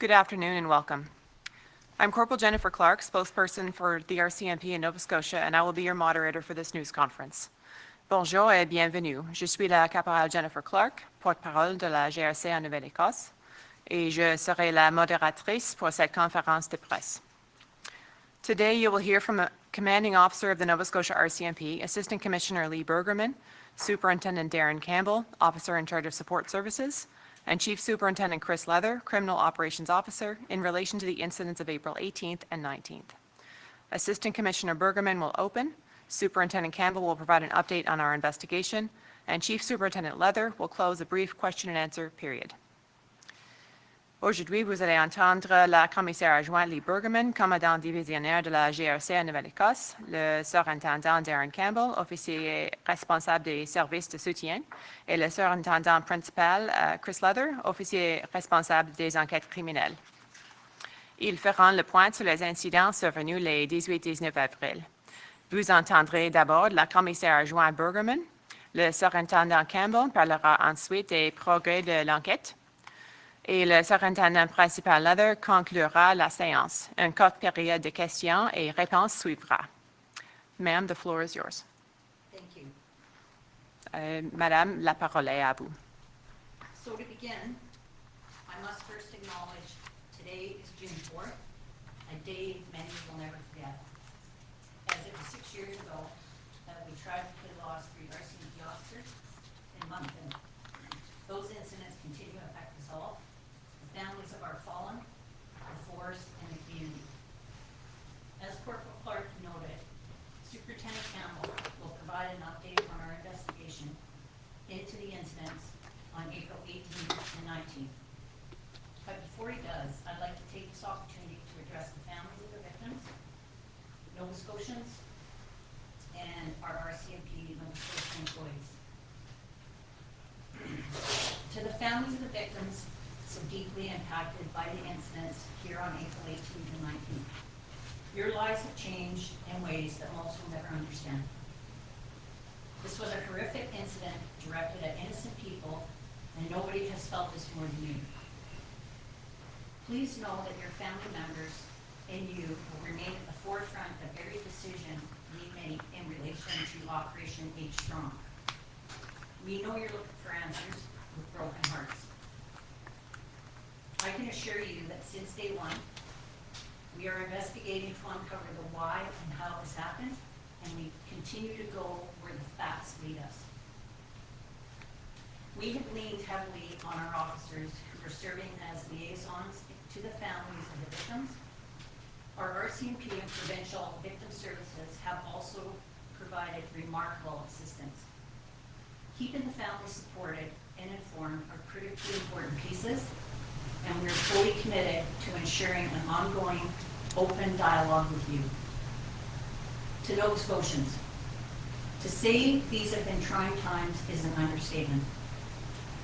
Good afternoon and welcome. I'm Corporal Jennifer Clark, spokesperson for the RCMP in Nova Scotia, and I will be your moderator for this news conference. Bonjour et bienvenue. Je suis la caporale Jennifer Clark, porte-parole de la GRC en Nouvelle-Écosse, et je serai la modératrice pour cette conférence de presse. Today you will hear from a Commanding Officer of the Nova Scotia RCMP, Assistant Commissioner Lee Bergerman, Superintendent Darren Campbell, Officer in charge of Support Services, and Chief Superintendent Chris Leather, Criminal Operations Officer, in relation to the incidents of April 18th and 19th. Assistant Commissioner Bergerman will open, Superintendent Campbell will provide an update on our investigation, and Chief Superintendent Leather will close a brief question and answer period. Aujourd'hui, vous allez entendre la commissaire adjointe Lee Bergerman, commandant divisionnaire de la GRC en Nouvelle-Écosse, le surintendant Darren Campbell, officier responsable des services de soutien, et le surintendant principal Chris Leather, officier responsable des enquêtes criminelles. Ils feront le point sur les incidents survenus les 18-19 avril. Vous entendrez d'abord la commissaire adjointe Bergerman. Le surintendant Campbell parlera ensuite des progrès de l'enquête. Et le surintendant principal Leather conclura la séance. Une courte période de questions et réponses suivra. Ma'am, the floor is yours. Thank you. Madame, la parole est à vous. So to begin, I must first acknowledge today is June 4th, a day many will never forget. As it was 6 years ago that we tragically lost 3 RCMP officers in Moncton. Those incidents continue to affect us all, the families of our fallen, the force, and the community. As Corporal Clark noted, Superintendent Campbell will provide an update on our investigation into the incidents on April 18th and 19th. But before he does, I'd like to take this opportunity to address the families of the victims, Nova Scotians, and our RCMP Nova Scotia employees. To the families of the victims so deeply impacted by the incidents here on April 18th and 19th, your lives have changed in ways that most will never understand. This was a horrific incident directed at innocent people, and nobody has felt this more than you. Please know that your family members and you will remain at the forefront of every decision we make in relation to Operation H Strong. We know you're looking for answers with broken hearts. I can assure you that since day one, we are investigating to uncover the why and how this happened, and we continue to go where the facts lead us. We have leaned heavily on our officers who are serving as liaisons to the families of the victims. Our RCMP and Provincial Victim Services have also provided remarkable assistance. Keeping the families supported and informed are critically important pieces, and we're fully committed to ensuring an ongoing, open dialogue with you. To Nova Scotians, to say these have been trying times is an understatement.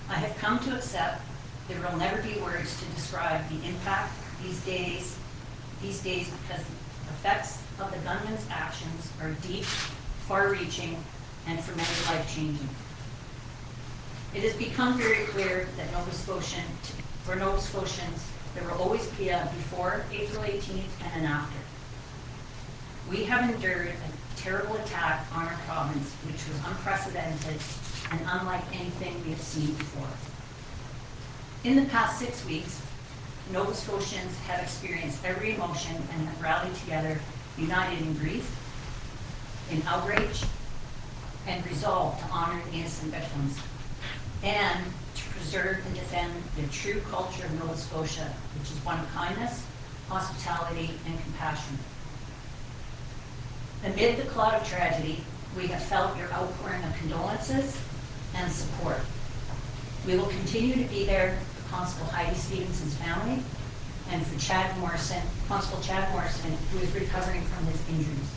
I have come to accept there will never be words to describe the impact these days because the effects of the gunman's actions are deep, far-reaching, and for many life-changing. It has become very clear that for Nova Scotians, there will always be a before April 18th and an after. We have endured a terrible attack on our province, which was unprecedented and unlike anything we have seen before. In the past 6 weeks, Nova Scotians have experienced every emotion and have rallied together, united in grief, in outrage, and resolve to honor the innocent victims, and to preserve and defend the true culture of Nova Scotia, which is one of kindness, hospitality, and compassion. Amid the cloud of tragedy, we have felt your outpouring of condolences and support. We will continue to be there for Constable Heidi Stephenson's family and for Constable Chad Morrison, who is recovering from his injuries.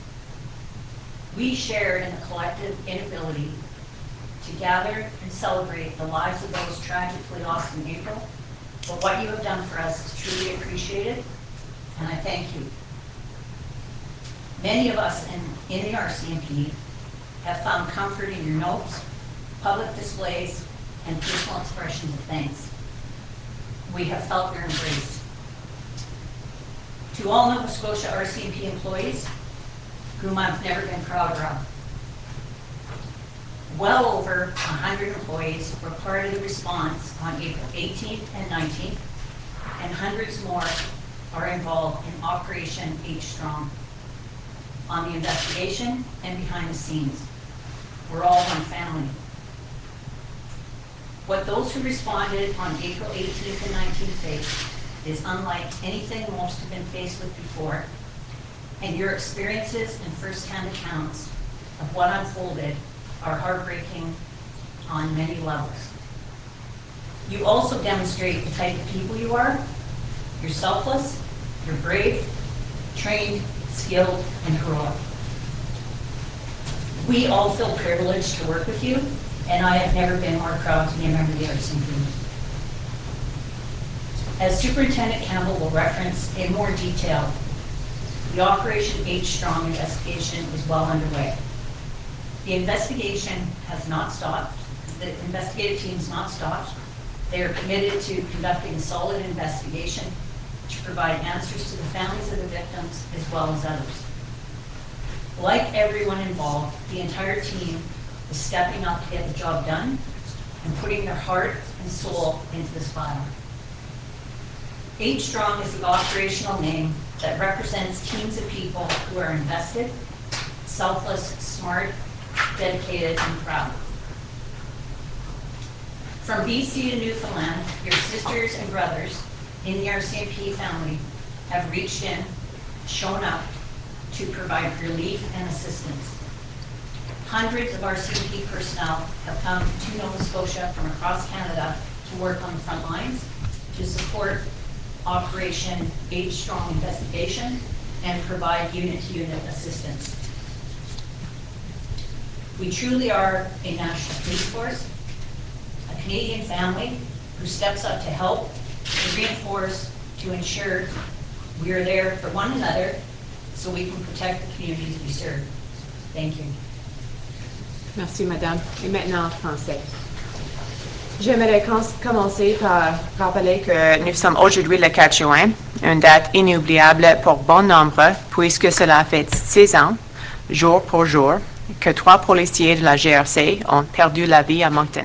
We share in the collective inability to gather and celebrate the lives of those tragically lost in April, but what you have done for us is truly appreciated, and I thank you. Many of us in the RCMP have found comfort in your notes, public displays, and personal expressions of thanks. We have felt your embrace. To all Nova Scotia RCMP employees, whom I've never been prouder of. Well over 100 employees were part of the response on April 18th and 19th, and hundreds more are involved in Operation H Strong on the investigation and behind the scenes. We're all one family. What those who responded on April 18th and 19th faced is unlike anything most have been faced with before, and your experiences and first-hand accounts of what unfolded are heartbreaking on many levels. You also demonstrate the type of people you are. You're selfless, you're brave, trained, skilled, and heroic. We all feel privileged to work with you, and I have never been more proud to be a member of the RCMP. As Superintendent Campbell will reference in more detail, the Operation H Strong investigation is well underway. The investigation has not stopped. The investigative team has not stopped. They are committed to conducting a solid investigation to provide answers to the families of the victims as well as others. Like everyone involved, the entire team is stepping up to get the job done and putting their heart and soul into this file. H Strong is the operational name that represents teams of people who are invested, selfless, smart, dedicated, and proud. From BC to Newfoundland, your sisters and brothers in the RCMP family have reached in, shown up to provide relief and assistance. Hundreds of RCMP personnel have come to Nova Scotia from across Canada to work on the front lines to support Operation H Strong investigation and provide unit-to-unit assistance. We truly are a national police force, a Canadian family who steps up to help, to reinforce, to ensure we are there for one another so we can protect the communities we serve. Thank you. Merci, Madame. Et maintenant en français. J'aimerais commencer par rappeler que Nous sommes aujourd'hui le 4 juin, une date inoubliable pour bon nombre, puisque cela fait 6 ans, jour pour jour, que 3 policiers de la GRC ont perdu la vie à Moncton.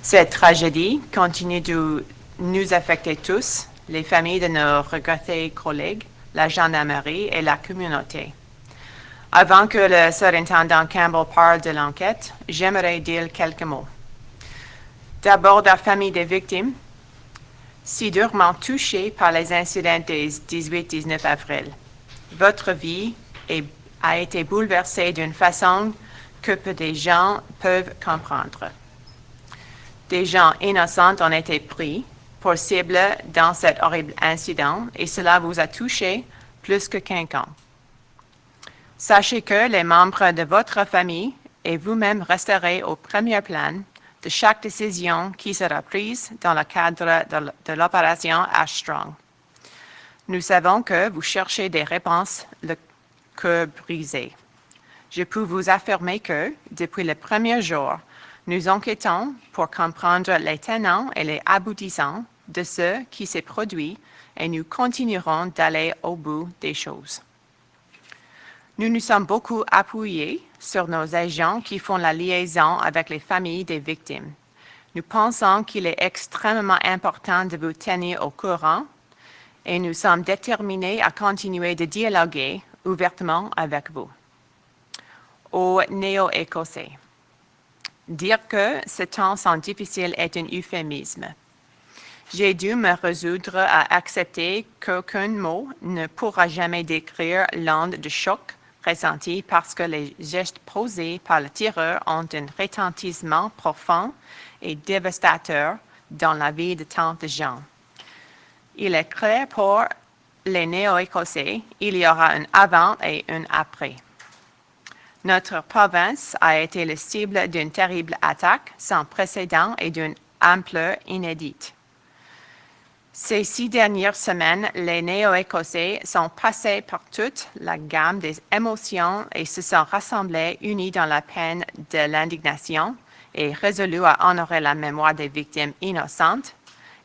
Cette tragédie continue de nous affecter tous, les familles de nos regrettés collègues, la gendarmerie et la communauté. Avant que le surintendant Campbell parle de l'enquête, j'aimerais dire quelques mots. D'abord, la famille des victimes, si durement touchée par les incidents des 18-19 avril. Votre vie a été bouleversée d'une façon que peu de gens peuvent comprendre. Des gens innocents ont été pris pour cible dans cet horrible incident et cela vous a touché plus que quiconque. Sachez que les membres de votre famille et vous-même resterez au premier plan de chaque décision qui sera prise dans le cadre de l'opération H Strong. Nous savons que vous cherchez des réponses le cœur brisé. Je peux vous affirmer que, depuis le premier jour, nous enquêtons pour comprendre les tenants et les aboutissants de ce qui s'est produit et nous continuerons d'aller au bout des choses. Nous nous sommes beaucoup appuyés sur nos agents qui font la liaison avec les familles des victimes. Nous pensons qu'il est extrêmement important de vous tenir au courant et nous sommes déterminés à continuer de dialoguer ouvertement avec vous. Aux néo-écossais. Dire que ces temps sont difficiles est un euphémisme. J'ai dû me résoudre à accepter qu'aucun mot ne pourra jamais décrire l'onde de choc ressenti parce que les gestes posés par le tireur ont un retentissement profond et dévastateur dans la vie de tant de gens. Il est clair pour les néo-écossais, il y aura un avant et un après. Notre province a été la cible d'une terrible attaque sans précédent et d'une ampleur inédite. Ces 6 dernières semaines, les néo-écossais sont passés par toute la gamme des émotions et se sont rassemblés unis dans la peine de l'indignation et résolus à honorer la mémoire des victimes innocentes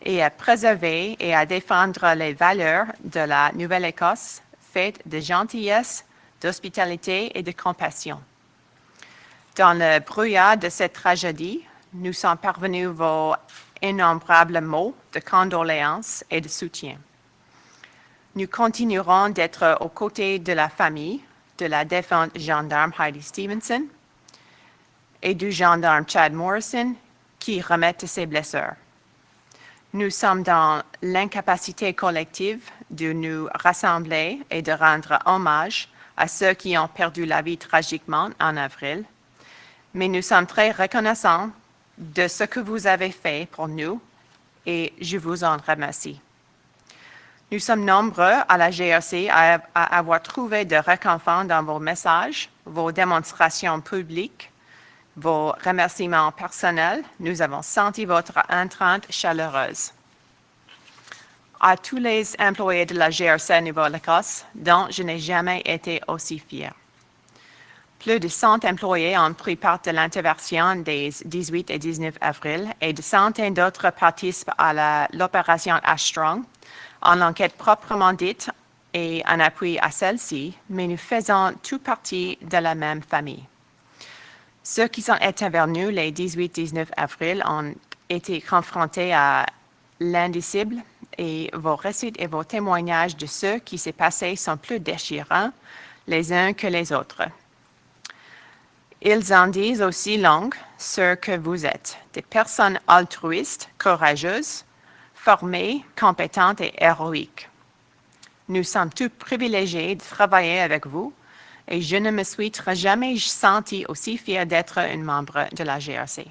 et à préserver et à défendre les valeurs de la Nouvelle-Écosse faites de gentillesse, d'hospitalité et de compassion. Dans le brouillard de cette tragédie, nous sont parvenus vos innombrables mots de condoléances et de soutien. Nous continuerons d'être aux côtés de la famille de la défunte gendarme Heidi Stephenson et du gendarme Chad Morrison qui remet ses blessures. Nous sommes dans l'incapacité collective de nous rassembler et de rendre hommage à ceux qui ont perdu la vie tragiquement en avril, mais nous sommes très reconnaissants de ce que vous avez fait pour nous et je vous en remercie. Nous sommes nombreux à la GRC à avoir trouvé de réconfort dans vos messages, vos démonstrations publiques, vos remerciements personnels. Nous avons senti votre entrainte chaleureuse. À tous les employés de la GRC Nouvelle-Écosse, dont je n'ai jamais été aussi fière. Plus de 100 employés ont pris part de l'intervention des 18 et 19 avril et de centaines d'autres participent à l'opération Armstrong, en enquête proprement dite et en appui à celle-ci, mais nous faisons tout partie de la même famille. Ceux qui sont intervenus les 18-19 avril ont été confrontés à l'indicible et vos récits et vos témoignages de ce qui s'est passé sont plus déchirants les uns que les autres. Ils en disent aussi long ce que vous êtes, des personnes altruistes, courageuses, formées, compétentes et héroïques. Nous sommes tous privilégiés de travailler avec vous et je ne me suis jamais sentie aussi fière d'être un membre de la GRC.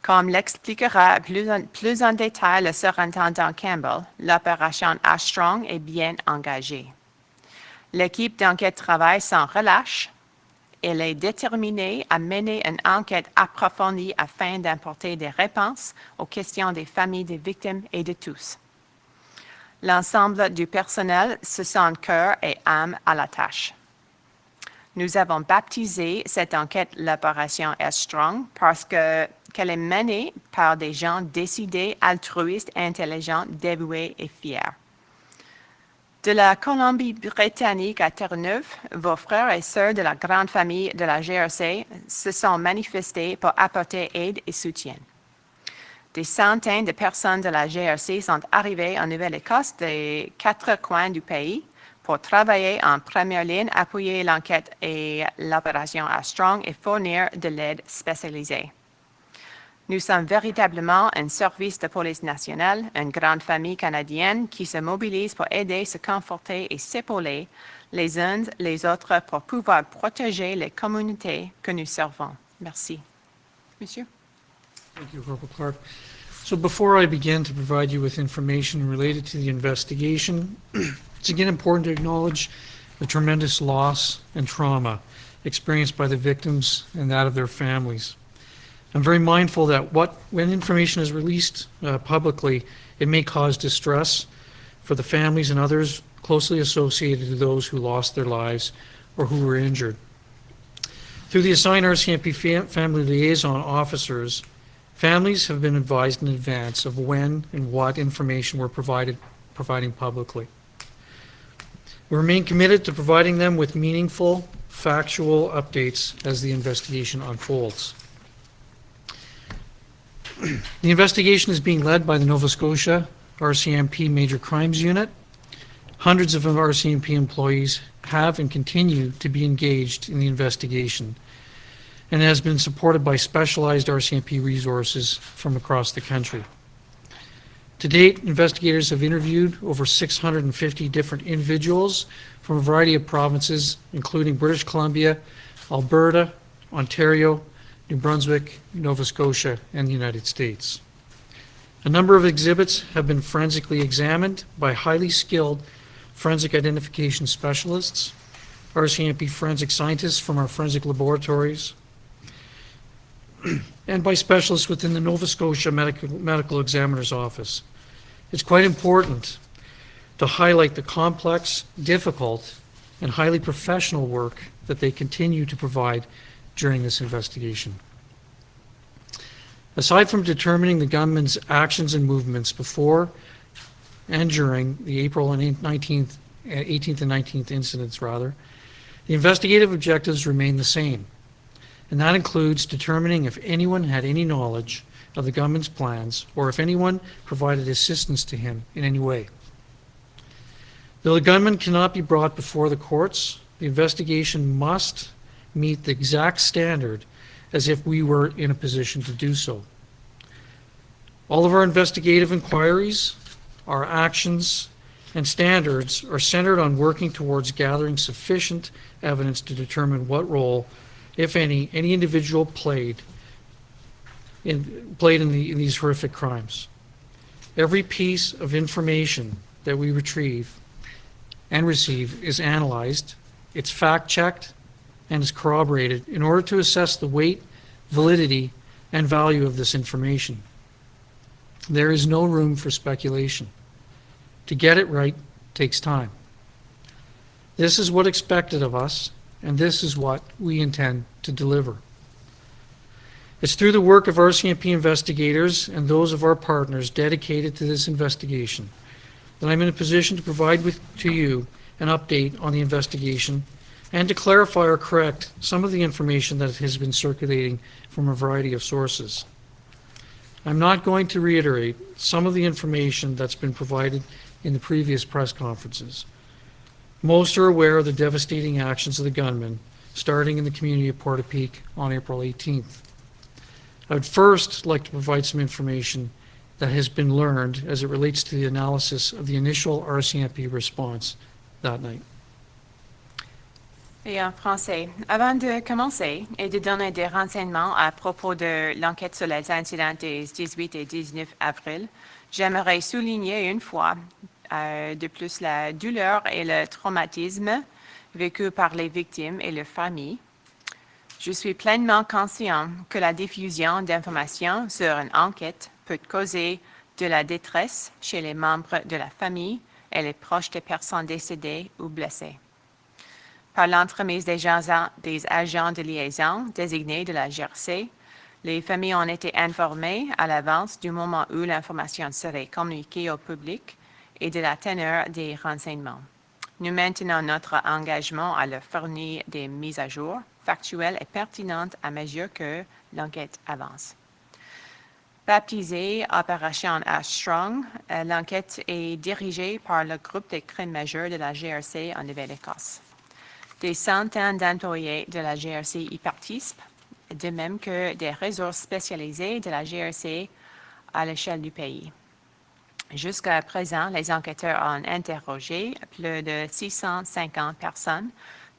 Comme l'expliquera plus en détail le surintendant Campbell, l'opération Armstrong est bien engagée. L'équipe d'enquête travaille sans relâche. Elle est déterminée à mener une enquête approfondie afin d'apporter des réponses aux questions des familles des victimes et de tous. L'ensemble du personnel se sent cœur et âme à la tâche. Nous avons baptisé cette enquête l'opération Armstrong parce qu'elle est menée par des gens décidés, altruistes, intelligents, dévoués et fiers. De la Colombie-Britannique à Terre-Neuve, vos frères et sœurs de la grande famille de la GRC se sont manifestés pour apporter aide et soutien. Des centaines de personnes de la GRC sont arrivées en Nouvelle-Écosse des 4 coins du pays pour travailler en première ligne, appuyer l'enquête et l'opération Armstrong et fournir de l'aide spécialisée. Nous sommes véritablement un service de police nationale, une grande famille canadienne qui se mobilise pour aider, se conforter et s'épauler les uns les autres pour pouvoir protéger les communautés que nous servons. Merci. Monsieur. Thank you, Corporal Clark. So before I begin to provide you with information related to the investigation, it's again important to acknowledge the tremendous loss and trauma experienced by the victims and that of their families. I'm very mindful that when information is released publicly, it may cause distress for the families and others closely associated to those who lost their lives or who were injured. Through the assigned RCMP family liaison officers, families have been advised in advance of when and what information we're providing publicly. We remain committed to providing them with meaningful, factual updates as the investigation unfolds. The investigation is being led by the Nova Scotia RCMP Major Crimes Unit. Hundreds of RCMP employees have and continue to be engaged in the investigation, and has been supported by specialized RCMP resources from across the country. To date, investigators have interviewed over 650 different individuals from a variety of provinces, including British Columbia, Alberta, Ontario, New Brunswick, Nova Scotia, and the United States. A number of exhibits have been forensically examined by highly skilled forensic identification specialists, RCMP forensic scientists from our forensic laboratories, and by specialists within the Nova Scotia Medical Examiner's Office. It's quite important to highlight the complex, difficult, and highly professional work that they continue to provide during this investigation. Aside from determining the gunman's actions and movements before and during the April and 18th and 19th incidents, the investigative objectives remain the same, and that includes determining if anyone had any knowledge of the gunman's plans or if anyone provided assistance to him in any way. Though the gunman cannot be brought before the courts, the investigation must meet the exact standard as if we were in a position to do so. All of our investigative inquiries, our actions, and standards are centered on working towards gathering sufficient evidence to determine what role, if any individual played in these horrific crimes. Every piece of information that we retrieve and receive is analyzed, it's fact-checked, and is corroborated in order to assess the weight, validity, and value of this information. There is no room for speculation. To get it right takes time. This is what's expected of us, and this is what we intend to deliver. It's through the work of RCMP investigators and those of our partners dedicated to this investigation that I'm in a position to provide to you an update on the investigation and to clarify or correct some of the information that has been circulating from a variety of sources. I'm not going to reiterate some of the information that's been provided in the previous press conferences. Most are aware of the devastating actions of the gunman starting in the community of Portapique on April 18th. I would first like to provide some information that has been learned as it relates to the analysis of the initial RCMP response that night. Et en français, avant de commencer et de donner des renseignements à propos de l'enquête sur les incidents des 18 et 19 avril, j'aimerais souligner une fois de plus la douleur et le traumatisme vécus par les victimes et leurs familles. Je suis pleinement conscient que la diffusion d'informations sur une enquête peut causer de la détresse chez les membres de la famille et les proches des personnes décédées ou blessées. Par l'entremise des agents de liaison désignés de la GRC, les familles ont été informées à l'avance du moment où l'information serait communiquée au public et de la teneur des renseignements. Nous maintenons notre engagement à leur fournir des mises à jour factuelles et pertinentes à mesure que l'enquête avance. Baptisée Opération Strong, l'enquête est dirigée par le groupe des crimes majeurs de la GRC en Nouvelle-Écosse. Des centaines d'employés de la GRC y participent, de même que des réseaux spécialisés de la GRC à l'échelle du pays. Jusqu'à présent, les enquêteurs ont interrogé plus de 650 personnes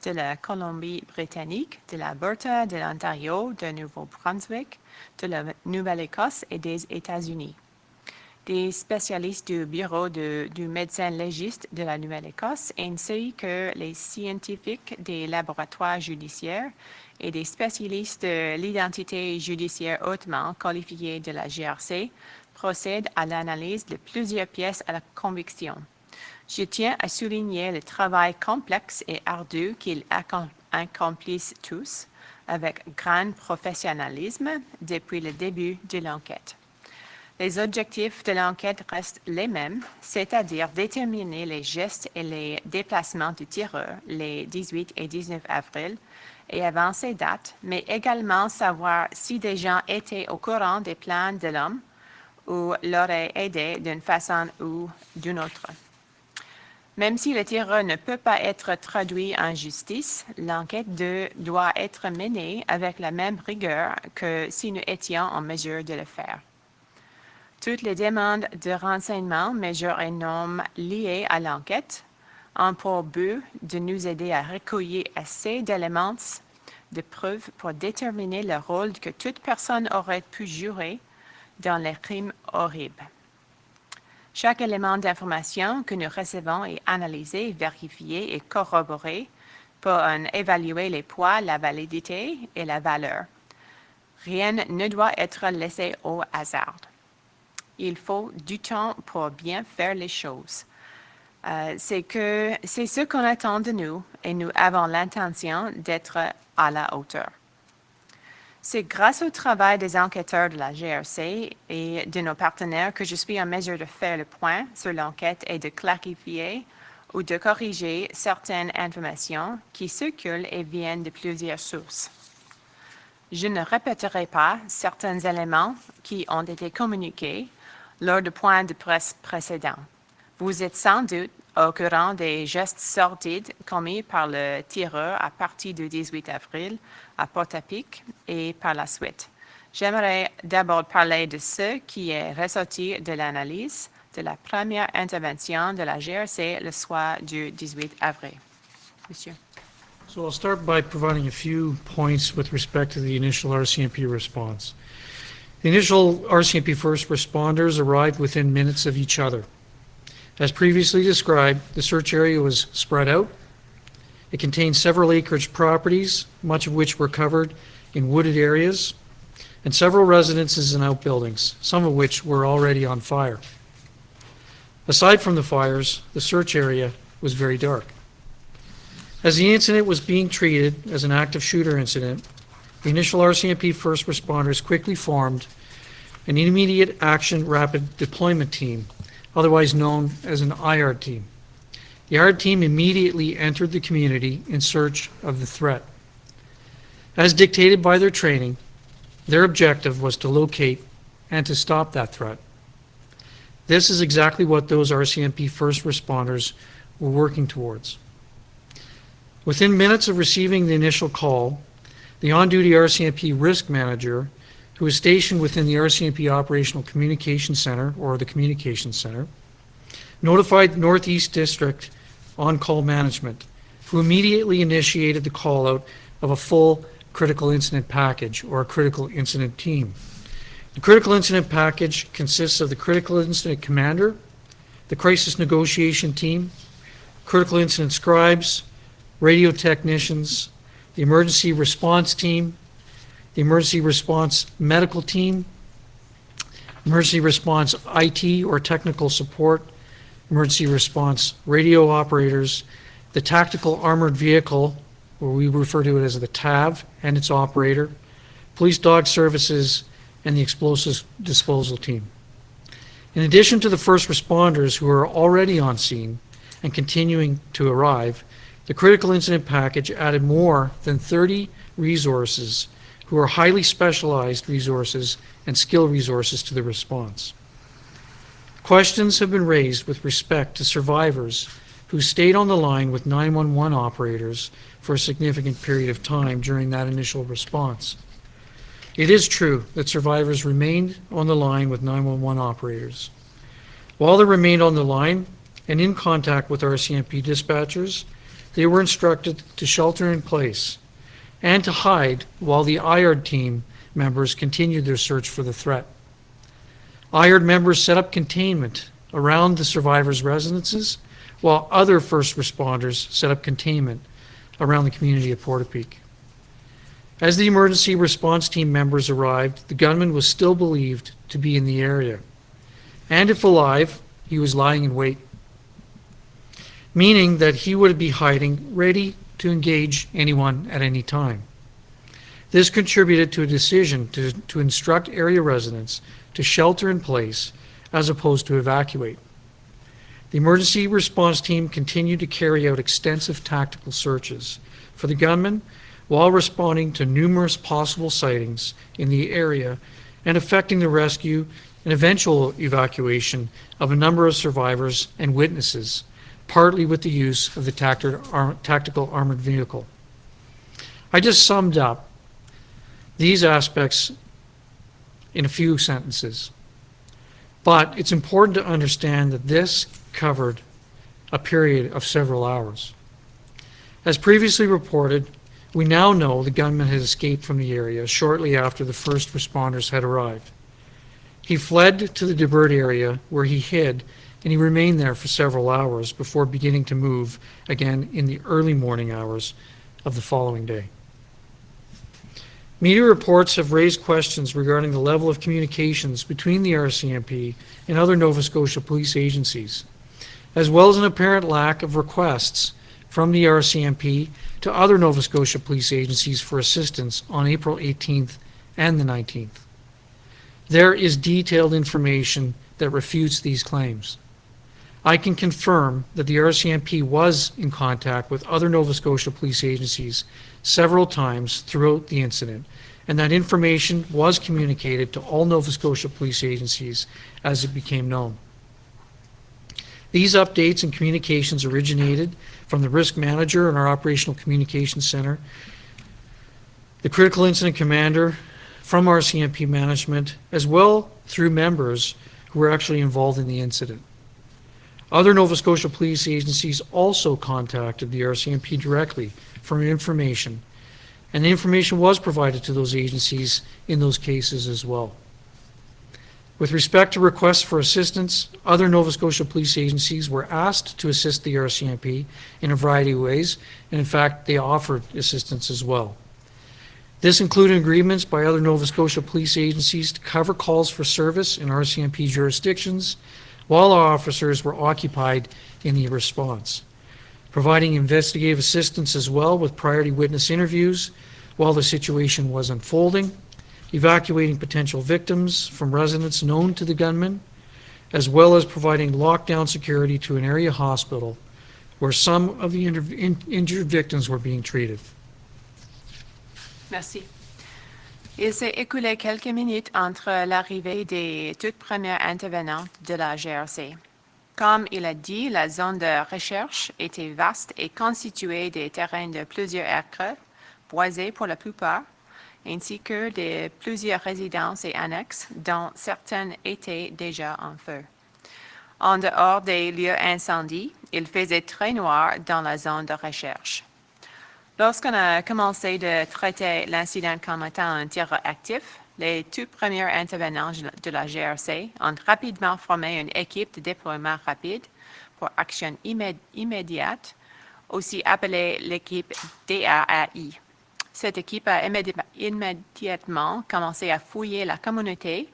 de la Colombie-Britannique, de l'Alberta, de l'Ontario, de Nouveau-Brunswick, de la Nouvelle-Écosse et des États-Unis. Des spécialistes du bureau du médecin légiste de la Nouvelle-Écosse, ainsi que les scientifiques des laboratoires judiciaires et des spécialistes de l'identité judiciaire hautement qualifiés de la GRC, procèdent à l'analyse de plusieurs pièces à la conviction. Je tiens à souligner le travail complexe et ardu qu'ils accomplissent tous avec grand professionnalisme depuis le début de l'enquête. Les objectifs de l'enquête restent les mêmes, c'est-à-dire déterminer les gestes et les déplacements du tireur les 18 et 19 avril et avant ces dates, mais également savoir si des gens étaient au courant des plans de l'homme ou l'auraient aidé d'une façon ou d'une autre. Même si le tireur ne peut pas être traduit en justice, l'enquête doit être menée avec la même rigueur que si nous étions en mesure de le faire. Toutes les demandes de renseignements, mesures et normes liées à l'enquête ont pour but de nous aider à recueillir assez d'éléments de preuve pour déterminer le rôle que toute personne aurait pu jouer dans les crimes horribles. Chaque élément d'information que nous recevons est analysé, vérifié et corroboré pour en évaluer les poids, la validité et la valeur. Rien ne doit être laissé au hasard. Il faut du temps pour bien faire les choses. C'est ce qu'on attend de nous et nous avons l'intention d'être à la hauteur. C'est grâce au travail des enquêteurs de la GRC et de nos partenaires que je suis en mesure de faire le point sur l'enquête et de clarifier ou de corriger certaines informations qui circulent et viennent de plusieurs sources. Je ne répéterai pas certains éléments qui ont été communiqués lors de points de presse précédents. Vous êtes sans doute au courant des gestes sordides commis par le tireur à partir du 18 avril à Portapique et par la suite. J'aimerais d'abord parler de ce qui est ressorti de l'analyse de la première intervention de la GRC le soir du 18 avril. Monsieur. So I'll start by providing a few points with respect to the initial RCMP response. The initial RCMP first responders arrived within minutes of each other. As previously described, the search area was spread out. It contained several acreage properties, much of which were covered in wooded areas, and several residences and outbuildings, some of which were already on fire. Aside from the fires, the search area was very dark. As the incident was being treated as an active shooter incident, the initial RCMP first responders quickly formed an immediate action rapid deployment team, otherwise known as an IARD team. The IARD team immediately entered the community in search of the threat. As dictated by their training, their objective was to locate and to stop that threat. This is exactly what those RCMP first responders were working towards. Within minutes of receiving the initial call, the on-duty RCMP risk manager, who was stationed within the RCMP Operational Communication Center, or the Communication Center, notified Northeast District on-call management, who immediately initiated the call-out of a full critical incident package, or a critical incident team. The critical incident package consists of the critical incident commander, the crisis negotiation team, critical incident scribes, radio technicians, the emergency response team, the emergency response medical team, emergency response IT or technical support, emergency response radio operators, the tactical armored vehicle, or we refer to it as the TAV, and its operator, police dog services, and the explosives disposal team. In addition to the first responders who are already on scene and continuing to arrive, the critical incident package added more than 30 resources who are highly specialized resources and skill resources to the response. Questions have been raised with respect to survivors who stayed on the line with 911 operators for a significant period of time during that initial response. It is true that survivors remained on the line with 911 operators. While they remained on the line and in contact with RCMP dispatchers, they were instructed to shelter in place and to hide while the IARD team members continued their search for the threat. IARD members set up containment around the survivors' residences, while other first responders set up containment around the community of Portapique. As the emergency response team members arrived, the gunman was still believed to be in the area. And if alive, he was lying in wait, meaning that he would be hiding, ready to engage anyone at any time. This contributed to a decision to instruct area residents to shelter in place as opposed to evacuate. The emergency response team continued to carry out extensive tactical searches for the gunman while responding to numerous possible sightings in the area and effecting the rescue and eventual evacuation of a number of survivors and witnesses, partly with the use of the tactical armored vehicle. I just summed up these aspects in a few sentences, but it's important to understand that this covered a period of several hours. As previously reported, we now know the gunman had escaped from the area shortly after the first responders had arrived. He fled to the divert area where he hid, and he remained there for several hours before beginning to move again in the early morning hours of the following day. Media reports have raised questions regarding the level of communications between the RCMP and other Nova Scotia police agencies, as well as an apparent lack of requests from the RCMP to other Nova Scotia police agencies for assistance on April 18th and the 19th. There is detailed information that refutes these claims. I can confirm that the RCMP was in contact with other Nova Scotia police agencies several times throughout the incident, and that information was communicated to all Nova Scotia police agencies as it became known. These updates and communications originated from the risk manager in our operational communications center, the critical incident commander, from RCMP management, as well through members who were actually involved in the incident. Other Nova Scotia police agencies also contacted the RCMP directly for information, and the information was provided to those agencies in those cases as well. With respect to requests for assistance, other Nova Scotia police agencies were asked to assist the RCMP in a variety of ways, and in fact, they offered assistance as well. This included agreements by other Nova Scotia police agencies to cover calls for service in RCMP jurisdictions while our officers were occupied in the response, providing investigative assistance as well with priority witness interviews while the situation was unfolding, evacuating potential victims from residents known to the gunman, as well as providing lockdown security to an area hospital where some of the injured victims were being treated. Merci. Il s'est écoulé quelques minutes entre l'arrivée des toutes premières intervenantes de la GRC. Comme il a dit, la zone de recherche était vaste et constituée des terrains de plusieurs aircrafts, boisés pour la plupart, ainsi que de plusieurs résidences et annexes, dont certaines étaient déjà en feu. En dehors des lieux incendies, il faisait très noir dans la zone de recherche. Lorsqu'on a commencé de traiter l'incident comme étant un tir actif, les tout premiers intervenants de la GRC ont rapidement formé une équipe de déploiement rapide pour action immédiate, aussi appelée l'équipe DRAI. Cette équipe a immédiatement commencé à fouiller la communauté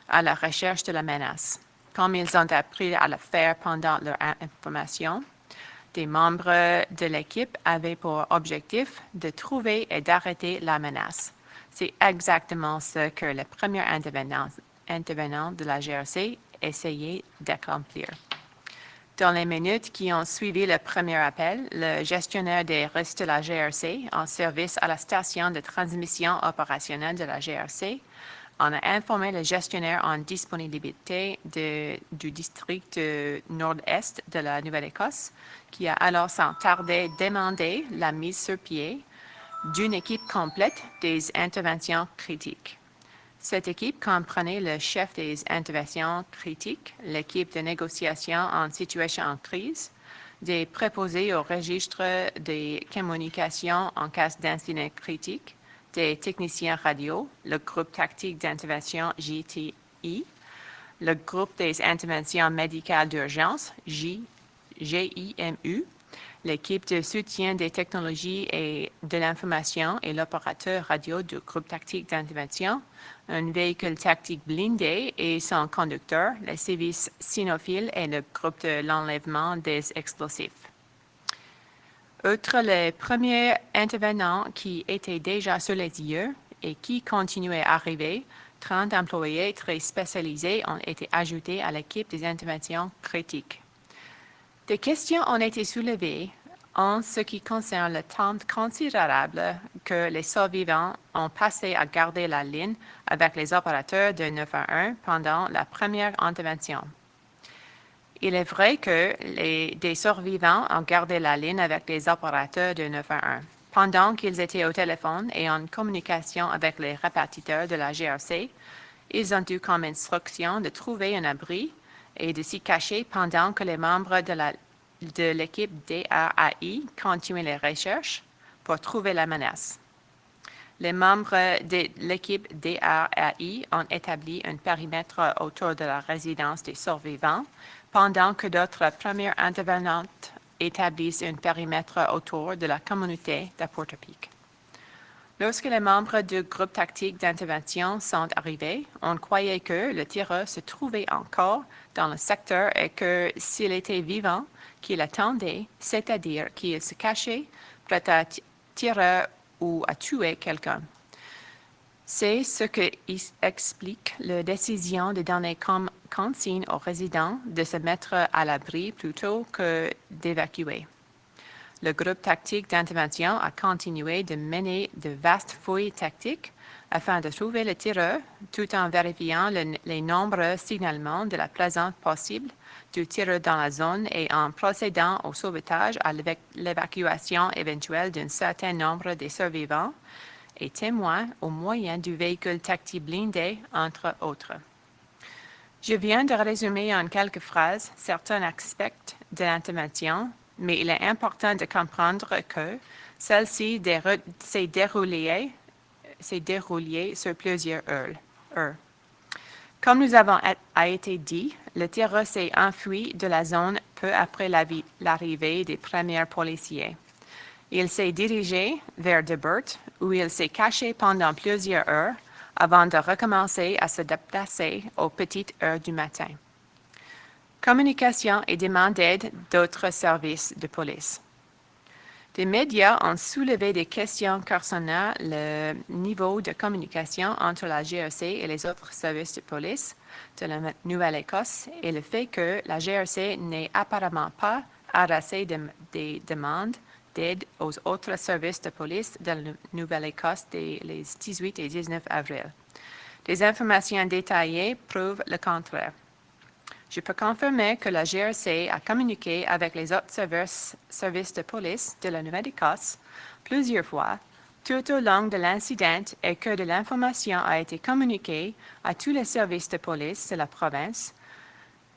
à la recherche de la menace. Comme ils ont appris à le faire pendant leur information, des membres de l'équipe avaient pour objectif de trouver et d'arrêter la menace. C'est exactement ce que les premiers intervenants de la GRC essayaient d'accomplir. Dans les minutes qui ont suivi le premier appel, le gestionnaire des risques de la GRC, en service à la station de transmission opérationnelle de la GRC, en a informé le gestionnaire en disponibilité du district nord-est de la Nouvelle-Écosse, qui a alors sans tarder demandé la mise sur pied d'une équipe complète des interventions critiques. Cette équipe comprenait le chef des interventions critiques, l'équipe de négociation en situation en crise, des préposés au registre des communications en cas d'incident critique, des techniciens radio, le groupe tactique d'intervention GTI, le groupe des interventions médicales d'urgence GIMU, l'équipe de soutien des technologies et de l'information et l'opérateur radio du groupe tactique d'intervention, un véhicule tactique blindé et son conducteur, les services cynophiles et le groupe de l'enlèvement des explosifs. Outre les premiers intervenants qui étaient déjà sur les lieux et qui continuaient à arriver, 30 employés très spécialisés ont été ajoutés à l'équipe des interventions critiques. Des questions ont été soulevées en ce qui concerne le temps considérable que les survivants ont passé à garder la ligne avec les opérateurs de 911 pendant la première intervention. Il est vrai que des survivants ont gardé la ligne avec les opérateurs de 911. Pendant qu'ils étaient au téléphone et en communication avec les répartiteurs de la GRC, ils ont eu comme instruction de trouver un abri et de s'y cacher pendant que les membres de l'équipe DRAI continuaient les recherches pour trouver la menace. Les membres de l'équipe DRAI ont établi un périmètre autour de la résidence des survivants, pendant que d'autres premières intervenantes établissent un périmètre autour de la communauté de Portapique. Lorsque les membres du groupe tactique d'intervention sont arrivés, on croyait que le tireur se trouvait encore dans le secteur et que s'il était vivant, qu'il attendait, c'est-à-dire qu'il se cachait, prêt à tirer ou à tuer quelqu'un. C'est ce qui explique la décision de donner consigne aux résidents de se mettre à l'abri plutôt que d'évacuer. Le groupe tactique d'intervention a continué de mener de vastes fouilles tactiques afin de trouver le tireur, tout en vérifiant les nombreux signalements de la présence possible du tireur dans la zone et en procédant au sauvetage à l'évacuation éventuelle d'un certain nombre des survivants et témoins au moyen du véhicule tactique blindé, entre autres. Je viens de résumer en quelques phrases certains aspects de l'intervention, mais il est important de comprendre que celle-ci s'est déroulée sur plusieurs heures. Comme nous avons été dit, le tireur s'est enfui de la zone peu après l'arrivée des premiers policiers. Il s'est dirigé vers Debert, où il s'est caché pendant plusieurs heures avant de recommencer à se déplacer aux petites heures du matin. Communication et demande d'aide d'autres services de police. Des médias ont soulevé des questions concernant le niveau de communication entre la GRC et les autres services de police de la Nouvelle-Écosse et le fait que la GRC n'ait apparemment pas adressé des demandes d'aide aux autres services de police de la Nouvelle-Écosse les 18 et 19 avril. Des informations détaillées prouvent le contraire. Je peux confirmer que la GRC a communiqué avec les autres services de police de la Nouvelle-Écosse plusieurs fois tout au long de l'incident et que de l'information a été communiquée à tous les services de police de la province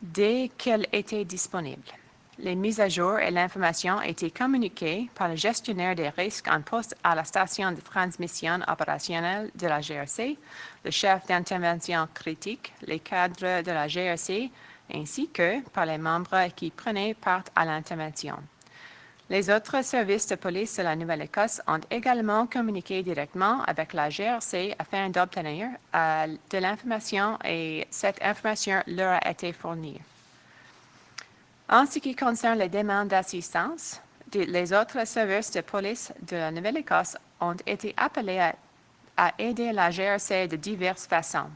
dès qu'elle était disponible. Les mises à jour et l'information ont été communiquées par le gestionnaire des risques en poste à la station de transmission opérationnelle de la GRC, le chef d'intervention critique, les cadres de la GRC, ainsi que par les membres qui prenaient part à l'intervention. Les autres services de police de la Nouvelle-Écosse ont également communiqué directement avec la GRC afin d'obtenir de l'information et cette information leur a été fournie. En ce qui concerne les demandes d'assistance, les autres services de police de la Nouvelle-Écosse ont été appelés à aider la GRC de diverses façons.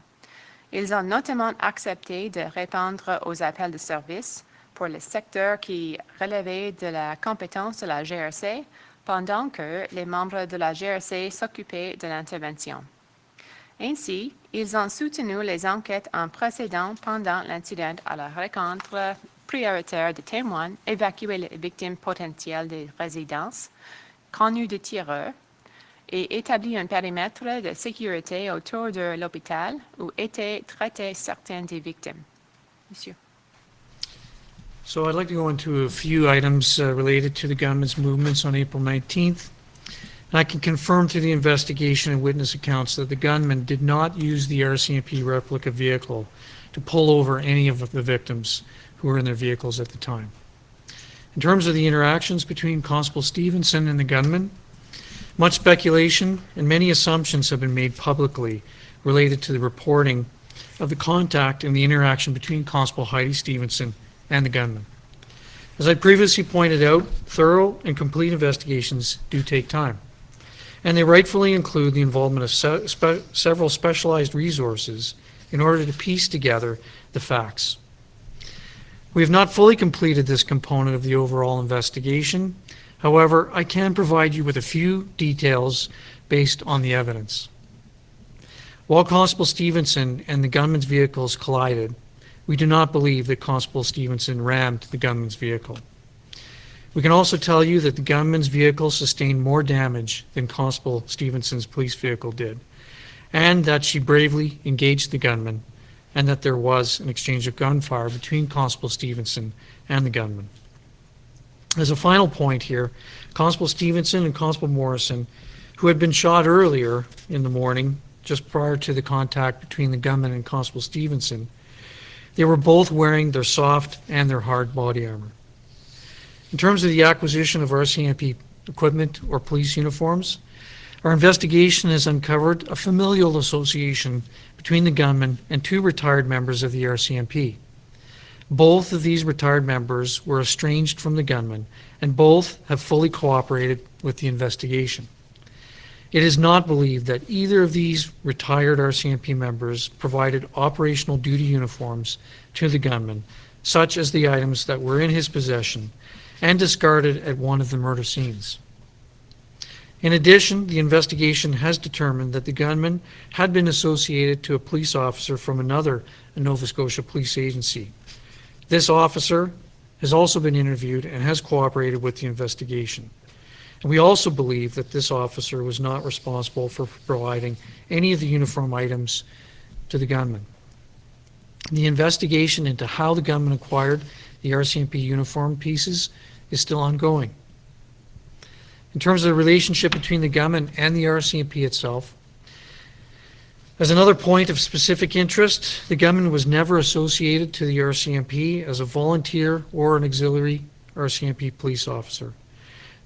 Ils ont notamment accepté de répondre aux appels de service pour les secteurs qui relevaient de la compétence de la GRC pendant que les membres de la GRC s'occupaient de l'intervention. Ainsi, ils ont soutenu les enquêtes en procédant pendant l'incident à la rencontre prioritaire de témoins, évacuer les victimes potentielles des résidences, connues de tireurs, et établi un périmètre de sécurité autour de l'hôpital où étaient traitées certaines des victimes. Monsieur. So I'd like to go into a few items related to the gunman's movements on April 19th. And I can confirm through the investigation and witness accounts that the gunman did not use the RCMP replica vehicle to pull over any of the victims who were in their vehicles at the time. In terms of the interactions between Constable Stephenson and the gunman, much speculation and many assumptions have been made publicly related to the reporting of the contact and the interaction between Constable Heidi Stephenson and the gunman. As I previously pointed out, thorough and complete investigations do take time, and they rightfully include the involvement of several specialized resources in order to piece together the facts. We have not fully completed this component of the overall investigation. However, I can provide you with a few details based on the evidence. While Constable Stephenson and the gunman's vehicles collided, we do not believe that Constable Stephenson rammed the gunman's vehicle. We can also tell you that the gunman's vehicle sustained more damage than Constable Stephenson's police vehicle did, and that she bravely engaged the gunman, and that there was an exchange of gunfire between Constable Stephenson and the gunman. As a final point here, Constable Stephenson and Constable Morrison, who had been shot earlier in the morning, just prior to the contact between the gunman and Constable Stephenson, they were both wearing their soft and their hard body armor. In terms of the acquisition of RCMP equipment or police uniforms, our investigation has uncovered a familial association between the gunman and two retired members of the RCMP. Both of these retired members were estranged from the gunman, and both have fully cooperated with the investigation. It is not believed that either of these retired RCMP members provided operational duty uniforms to the gunman, such as the items that were in his possession and discarded at one of the murder scenes. In addition, the investigation has determined that the gunman had been associated to a police officer from another Nova Scotia police agency. This officer has also been interviewed and has cooperated with the investigation. And we also believe that this officer was not responsible for providing any of the uniform items to the gunman. The investigation into how the gunman acquired the RCMP uniform pieces is still ongoing. In terms of the relationship between the gunman and the RCMP itself, as another point of specific interest, the gunman was never associated to the RCMP as a volunteer or an auxiliary RCMP police officer,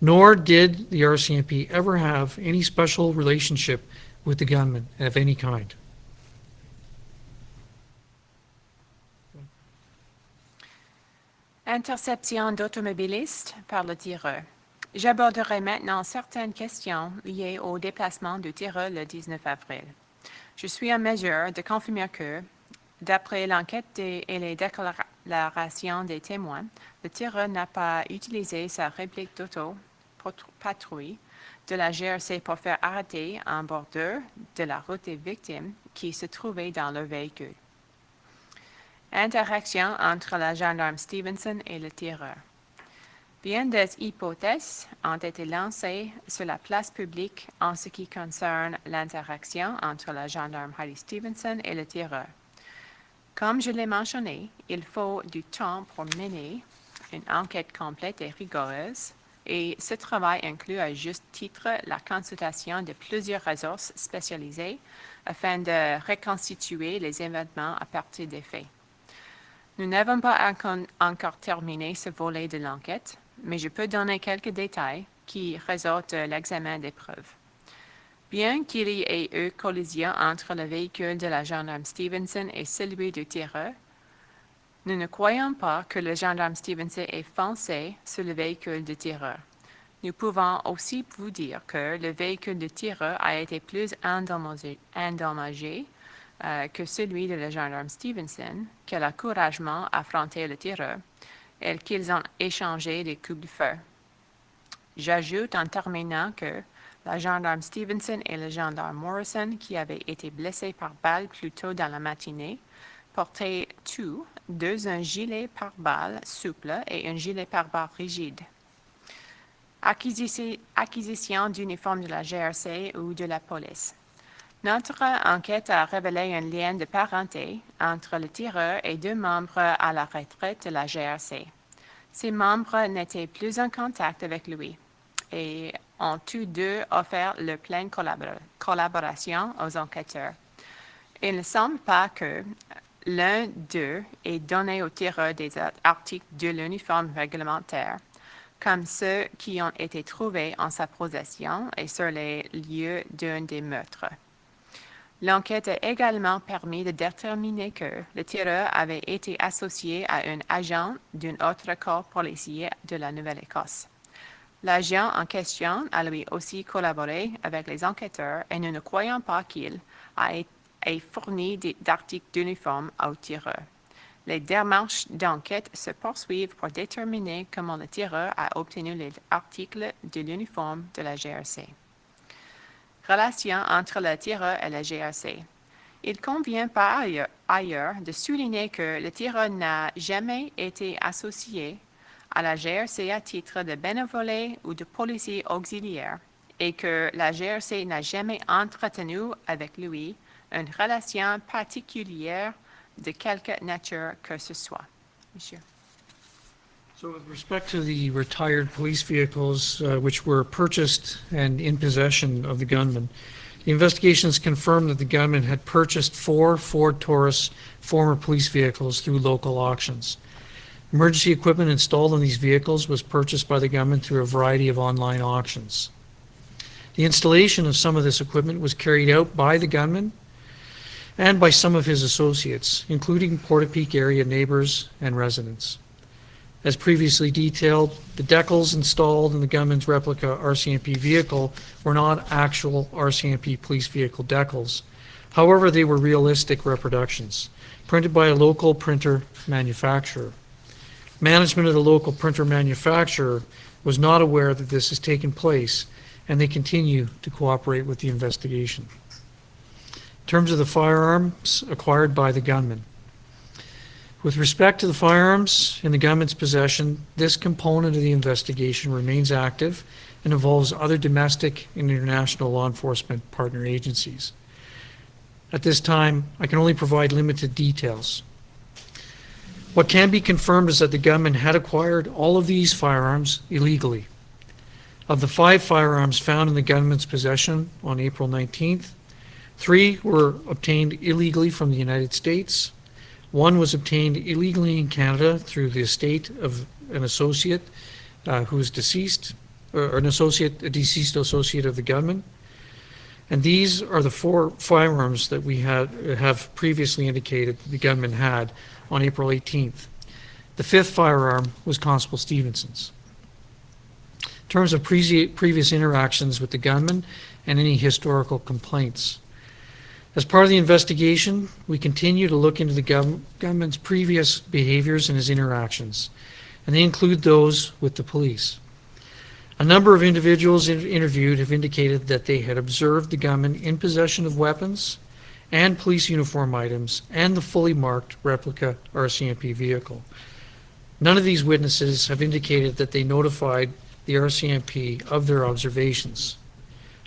nor did the RCMP ever have any special relationship with the gunman of any kind. Interception d'automobilistes par le tireur. J'aborderai maintenant certaines questions liées au déplacement du tireur le 19 avril. Je suis en mesure de confirmer que, d'après l'enquête et les déclarations des témoins, le tireur n'a pas utilisé sa réplique d'auto-patrouille de la GRC pour faire arrêter en bordure de la route des victimes qui se trouvaient dans leur véhicule. Interaction entre la gendarme Stephenson et le tireur. Bien des hypothèses ont été lancées sur la place publique en ce qui concerne l'interaction entre la gendarme Heidi Stephenson et le tireur. Comme je l'ai mentionné, il faut du temps pour mener une enquête complète et rigoureuse, et ce travail inclut à juste titre la consultation de plusieurs ressources spécialisées afin de reconstituer les événements à partir des faits. Nous n'avons pas encore terminé ce volet de l'enquête, mais je peux donner quelques détails qui résultent de l'examen des preuves. Bien qu'il y ait eu collision entre le véhicule de la gendarme Stephenson et celui du tireur, nous ne croyons pas que le gendarme Stephenson ait foncé sur le véhicule du tireur. Nous pouvons aussi vous dire que le véhicule du tireur a été plus endommagé que celui de la gendarme Stephenson, qu'elle a courageusement affronté le tireur et qu'ils ont échangé des coups de feu. J'ajoute en terminant que la gendarme Stephenson et le gendarme Morrison, qui avaient été blessés par balle plus tôt dans la matinée, portaient tous deux un gilet pare-balles souple et un gilet pare-balles rigide. Acquisition d'uniformes de la GRC ou de la police. Notre enquête a révélé un lien de parenté entre le tireur et deux membres à la retraite de la GRC. Ces membres n'étaient plus en contact avec lui et ont tous deux offert leur pleine collaboration aux enquêteurs. Il ne semble pas que l'un d'eux ait donné au tireur des articles de l'uniforme réglementaire, comme ceux qui ont été trouvés en sa possession et sur les lieux d'un des meurtres. L'enquête a également permis de déterminer que le tireur avait été associé à un agent d'un autre corps policier de la Nouvelle-Écosse. L'agent en question a lui aussi collaboré avec les enquêteurs et nous ne croyons pas qu'il ait fourni d'articles d'uniforme au tireur. Les démarches d'enquête se poursuivent pour déterminer comment le tireur a obtenu les articles de l'uniforme de la GRC. Relation entre le tireur et la GRC. Il convient par ailleurs de souligner que le tireur n'a jamais été associé à la GRC à titre de bénévolat ou de policier auxiliaire et que la GRC n'a jamais entretenu avec lui une relation particulière de quelque nature que ce soit. Monsieur. So with respect to the retired police vehicles which were purchased and in possession of the gunman, the investigations confirmed that the gunman had purchased 4 Ford Taurus former police vehicles through local auctions. Emergency equipment installed in these vehicles was purchased by the gunman through a variety of online auctions. The installation of some of this equipment was carried out by the gunman and by some of his associates, including Portapeak area neighbors and residents. As previously detailed, the decals installed in the gunman's replica RCMP vehicle were not actual RCMP police vehicle decals. However, they were realistic reproductions, printed by a local printer manufacturer. Management of the local printer manufacturer was not aware that this has taken place, and they continue to cooperate with the investigation. In terms of the firearms acquired by the gunman, with respect to the firearms in the gunman's possession, this component of the investigation remains active and involves other domestic and international law enforcement partner agencies. At this time, I can only provide limited details. What can be confirmed is that the gunman had acquired all of these firearms illegally. Of the 5 firearms found in the gunman's possession on April 19th, 3 were obtained illegally from the United States. 1 was obtained illegally in Canada through the estate of an associate who is deceased, or a deceased associate of the gunman. And these are the 4 firearms that we have previously indicated the gunman had on April 18th. The 5th firearm was Constable Stephenson's. In terms of previous interactions with the gunman and any historical complaints, as part of the investigation, we continue to look into the gunman's previous behaviors and his interactions, and they include those with the police. A number of individuals interviewed have indicated that they had observed the gunman in possession of weapons and police uniform items and the fully marked replica RCMP vehicle. None of these witnesses have indicated that they notified the RCMP of their observations.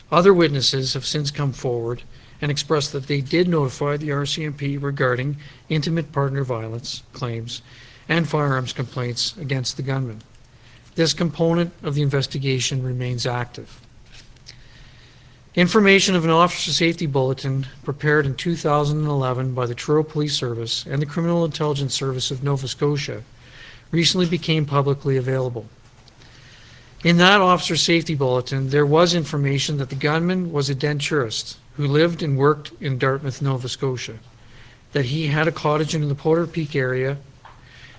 Other witnesses have since come forward and expressed that they did notify the RCMP regarding intimate partner violence claims and firearms complaints against the gunman. This component of the investigation remains active. Information of an officer safety bulletin prepared in 2011 by the Truro Police Service and the Criminal Intelligence Service of Nova Scotia recently became publicly available. In that officer safety bulletin, there was information that the gunman was a denturist who lived and worked in Dartmouth, Nova Scotia, that he had a cottage in the Porter Peak area,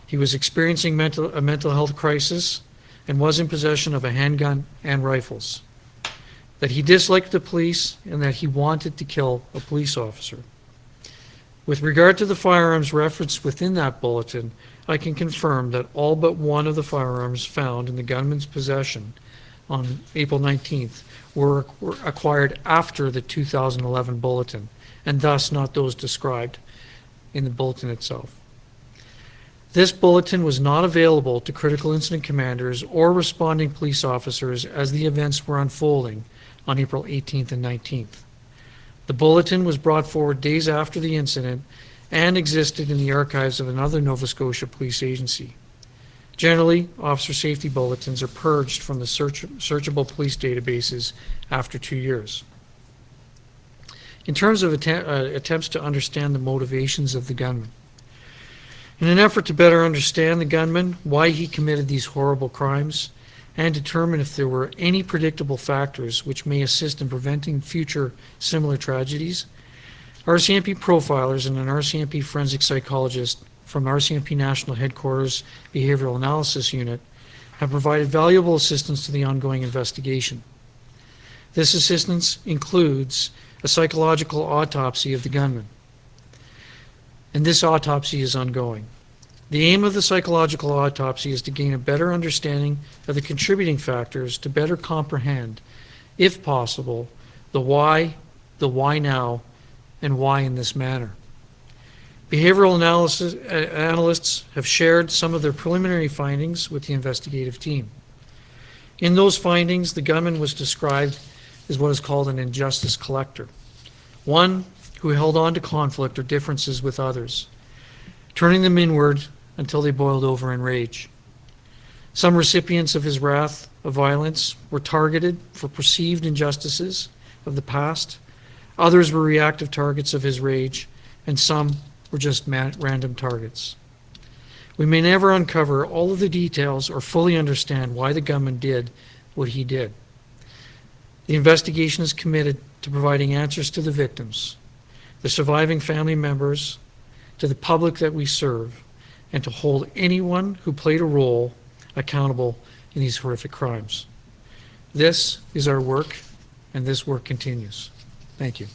he was experiencing a mental health crisis, and was in possession of a handgun and rifles, that he disliked the police, and that he wanted to kill a police officer. With regard to the firearms referenced within that bulletin, I can confirm that all but one of the firearms found in the gunman's possession on April 19th were acquired after the 2011 bulletin, and thus not those described in the bulletin itself. This bulletin was not available to critical incident commanders or responding police officers as the events were unfolding on April 18th and 19th. The bulletin was brought forward days after the incident and existed in the archives of another Nova Scotia police agency. Generally, officer safety bulletins are purged from the searchable police databases after 2 years. In terms of attempts to understand the motivations of the gunman, in an effort to better understand the gunman, why he committed these horrible crimes, and determine if there were any predictable factors which may assist in preventing future similar tragedies, RCMP profilers and an RCMP forensic psychologist from RCMP National Headquarters Behavioural Analysis Unit have provided valuable assistance to the ongoing investigation. This assistance includes a psychological autopsy of the gunman, and this autopsy is ongoing. The aim of the psychological autopsy is to gain a better understanding of the contributing factors to better comprehend, if possible, the why now, and why in this manner. Behavioral analysts have shared some of their preliminary findings with the investigative team. In those findings, the gunman was described as what is called an injustice collector, one who held on to conflict or differences with others, turning them inward until they boiled over in rage. Some recipients of his wrath of violence were targeted for perceived injustices of the past, others were reactive targets of his rage, and some were just random targets. We may never uncover all of the details or fully understand why the gunman did what he did. The investigation is committed to providing answers to the victims, the surviving family members, to the public that we serve, and to hold anyone who played a role accountable in these horrific crimes. This is our work, and this work continues. Thank you.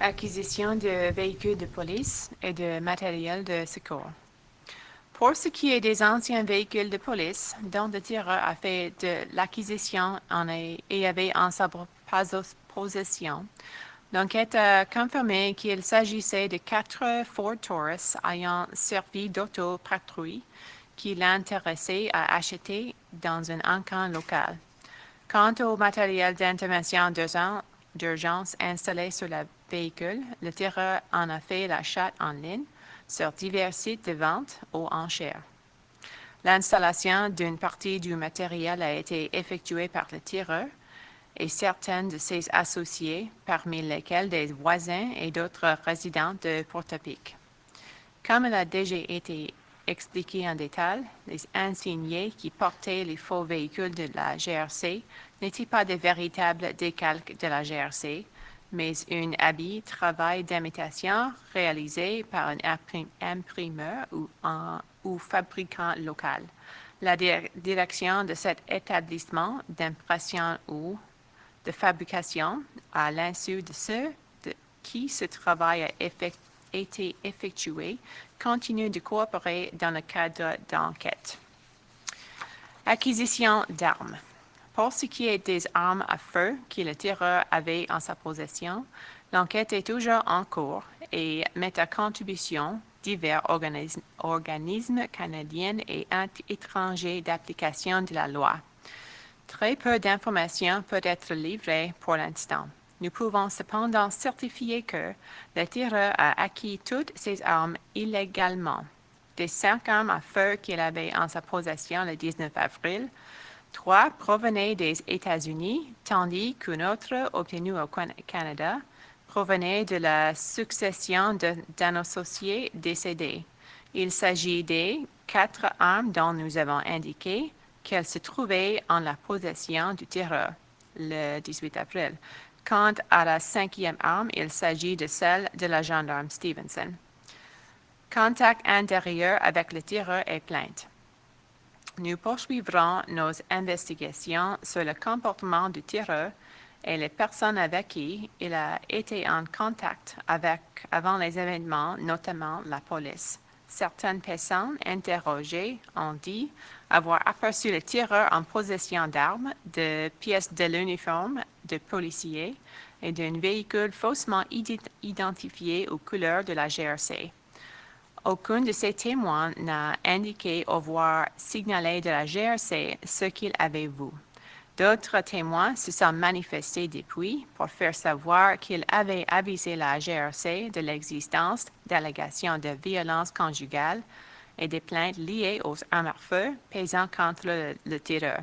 Acquisition de véhicules de police et de matériel de secours. Pour ce qui est des anciens véhicules de police dont le tireur a fait de l'acquisition et avait en sa possession, l'enquête a confirmé qu'il s'agissait de 4 Ford Taurus ayant servi d'autopatrouille qui l'intéressait à acheter dans un encan local. Quant au matériel d'intervention d'urgence installé sur le véhicule, le tireur en a fait l'achat en ligne sur divers sites de vente aux enchères. L'installation d'une partie du matériel a été effectuée par le tireur et certains de ses associés, parmi lesquels des voisins et d'autres résidents de Portapique. Comme il a déjà été expliqué en détail, les insignés qui portaient les faux véhicules de la GRC n'étaient pas de véritables décalques de la GRC, mais un habit travail d'imitation réalisé par un imprimeur ou fabricant local. La direction de cet établissement d'impression ou de fabrication, à l'insu de ceux qui ce travail a été effectué, continue de coopérer dans le cadre d'enquête. Acquisition d'armes. Pour ce qui est des armes à feu que le tireur avait en sa possession, l'enquête est toujours en cours et met à contribution divers organismes canadiens et étrangers d'application de la loi. Très peu d'informations peuvent être livrées pour l'instant. Nous pouvons cependant certifier que le tireur a acquis toutes ces armes illégalement. Des 5 armes à feu qu'il avait en sa possession le 19 avril, 3 provenaient des États-Unis, tandis qu'une autre, obtenue au Canada, provenait de la succession d'un associé décédé. Il s'agit des 4 armes dont nous avons indiqué qu'elles se trouvaient en la possession du tireur le 18 avril. Quant à la 5e arme, il s'agit de celle de la gendarme Stephenson. Contact intérieur avec le tireur et plainte. Nous poursuivrons nos investigations sur le comportement du tireur et les personnes avec qui il a été en contact avant les événements, notamment la police. Certaines personnes interrogées ont dit avoir aperçu le tireur en possession d'armes, de pièces de l'uniforme de policier et d'un véhicule faussement identifié aux couleurs de la GRC. Aucun de ces témoins n'a indiqué avoir signalé de la GRC ce qu'il avait vu. D'autres témoins se sont manifestés depuis pour faire savoir qu'ils avaient avisé la GRC de l'existence d'allégations de violence conjugale et des plaintes liées aux armes à feu pesant contre le tireur.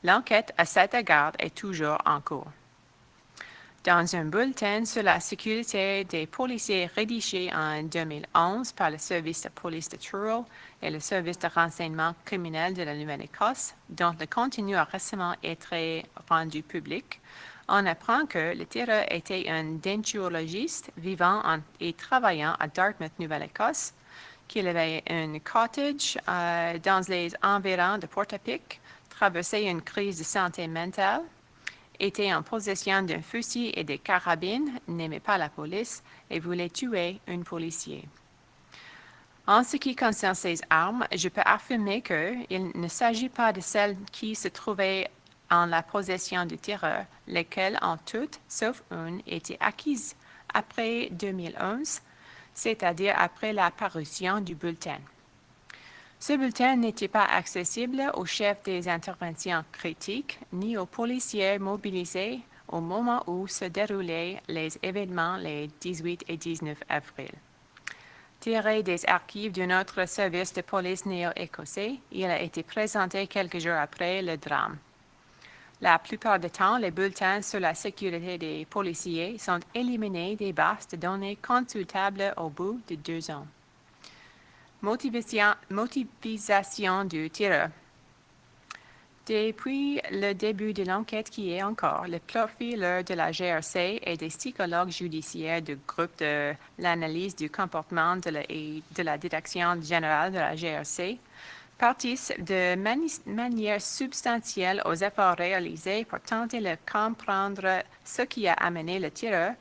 L'enquête à cet égard est toujours en cours. Dans un bulletin sur la sécurité des policiers rédigé en 2011 par le service de police de Truro et le service de renseignement criminel de la Nouvelle-Écosse, dont le contenu a récemment été rendu public, on apprend que le tireur était un denturologiste vivant et travaillant à Dartmouth, Nouvelle-Écosse, qu'il avait un cottage dans les environs de Portapique, traversait une crise de santé mentale, était en possession d'un fusil et des carabines, n'aimait pas la police et voulait tuer un policier. En ce qui concerne ces armes, je peux affirmer qu'il ne s'agit pas de celles qui se trouvaient en la possession du tireur, lesquelles ont toutes, sauf une, été acquises après 2011, c'est-à-dire après la parution du bulletin. Ce bulletin n'était pas accessible aux chefs des interventions critiques ni aux policiers mobilisés au moment où se déroulaient les événements les 18 et 19 avril. Tiré des archives d'un autre service de police néo-écossais, il a été présenté quelques jours après le drame. La plupart du temps, les bulletins sur la sécurité des policiers sont éliminés des bases de données consultables au bout de 2 ans. Motivation du tireur. Depuis le début de l'enquête qui est en cours, le profil de la GRC et des psychologues judiciaires du groupe de l'analyse du comportement et de la direction générale de la GRC participent de manière substantielle aux efforts réalisés pour tenter de comprendre ce qui a amené le tireur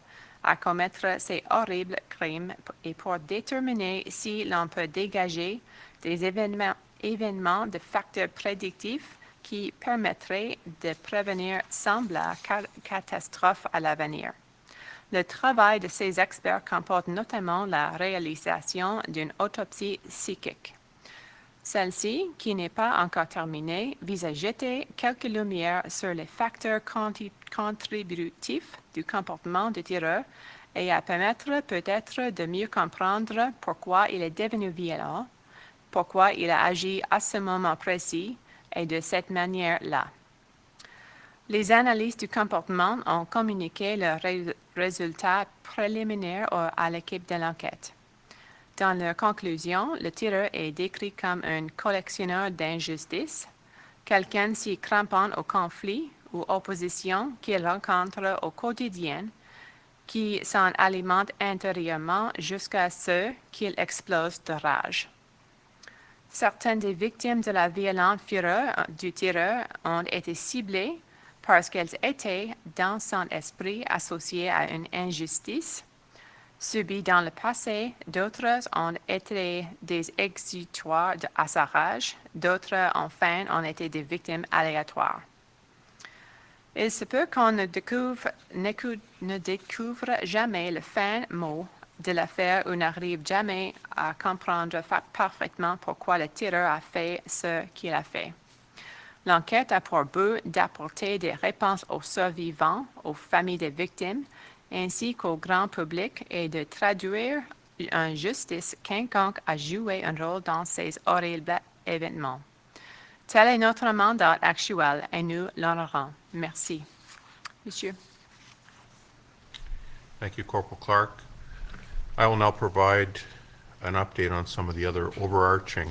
à commettre ces horribles crimes et pour déterminer si l'on peut dégager des événements de facteurs prédictifs qui permettraient de prévenir semblables catastrophes à l'avenir. Le travail de ces experts comporte notamment la réalisation d'une autopsie psychique. Celle-ci, qui n'est pas encore terminée, vise à jeter quelques lumières sur les facteurs contributifs du comportement du tireur et à permettre peut-être de mieux comprendre pourquoi il est devenu violent, pourquoi il a agi à ce moment précis et de cette manière-là. Les analystes du comportement ont communiqué leurs résultats préliminaires à l'équipe de l'enquête. Dans leur conclusion, le tireur est décrit comme un collectionneur d'injustices, quelqu'un s'y crampant au conflit ou opposition qu'il rencontre au quotidien, qui s'en alimente intérieurement jusqu'à ce qu'il explose de rage. Certaines des victimes de la violente fureur du tireur ont été ciblées parce qu'elles étaient, dans son esprit, associées à une injustice subie dans le passé. D'autres ont été des exutoires à sa rage. D'autres, enfin, ont été des victimes aléatoires. Il se peut qu'on ne découvre jamais le fin mot de l'affaire ou n'arrive jamais à comprendre parfaitement pourquoi le tireur a fait ce qu'il a fait. L'enquête a pour but d'apporter des réponses aux survivants, aux familles des victimes, ainsi qu'au grand public et de traduire une justice quelconque a joué un rôle dans ces horribles événements. Tel est notre mandat actuel et nous l'honorons. Merci. Monsieur. Thank you, Corporal Clark. I will now provide an update on some of the other overarching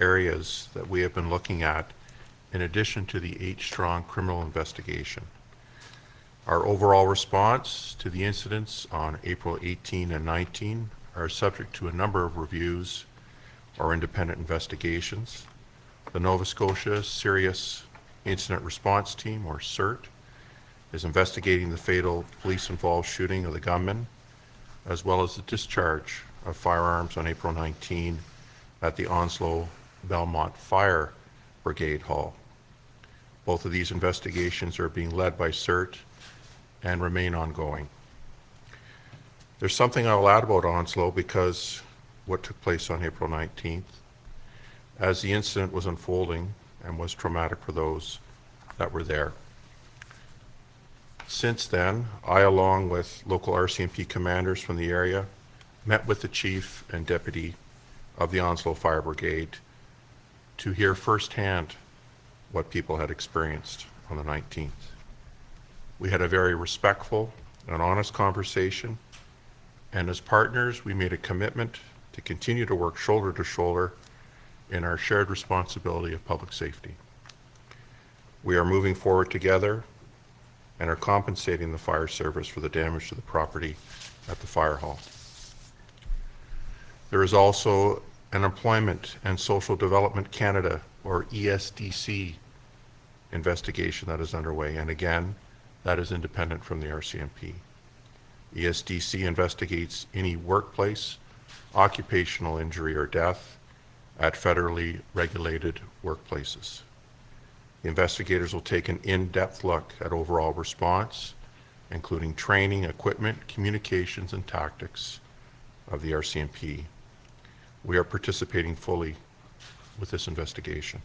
areas that we have been looking at in addition to the H-strong criminal investigation. Our overall response to the incidents on April 18 and 19 are subject to a number of reviews or independent investigations. The Nova Scotia Serious Incident Response Team, or CERT, is investigating the fatal police-involved shooting of the gunman, as well as the discharge of firearms on April 19 at the Onslow Belmont Fire Brigade Hall. Both of these investigations are being led by CERT and remain ongoing. There's something I'll add about Onslow because what took place on April 19th, as the incident was unfolding and was traumatic for those that were there. Since then, I, along with local RCMP commanders from the area, met with the chief and deputy of the Onslow Fire Brigade to hear firsthand what people had experienced on the 19th. We had a very respectful and honest conversation, and as partners, we made a commitment to continue to work shoulder to shoulder in our shared responsibility of public safety. We are moving forward together and are compensating the fire service for the damage to the property at the fire hall. There is also an Employment and Social Development Canada, or ESDC, investigation that is underway, and again, that is independent from the RCMP. ESDC investigates any workplace, occupational injury or death at federally regulated workplaces. The investigators will take an in-depth look at overall response, including training, equipment, communications, and tactics of the RCMP. We are participating fully with this investigation.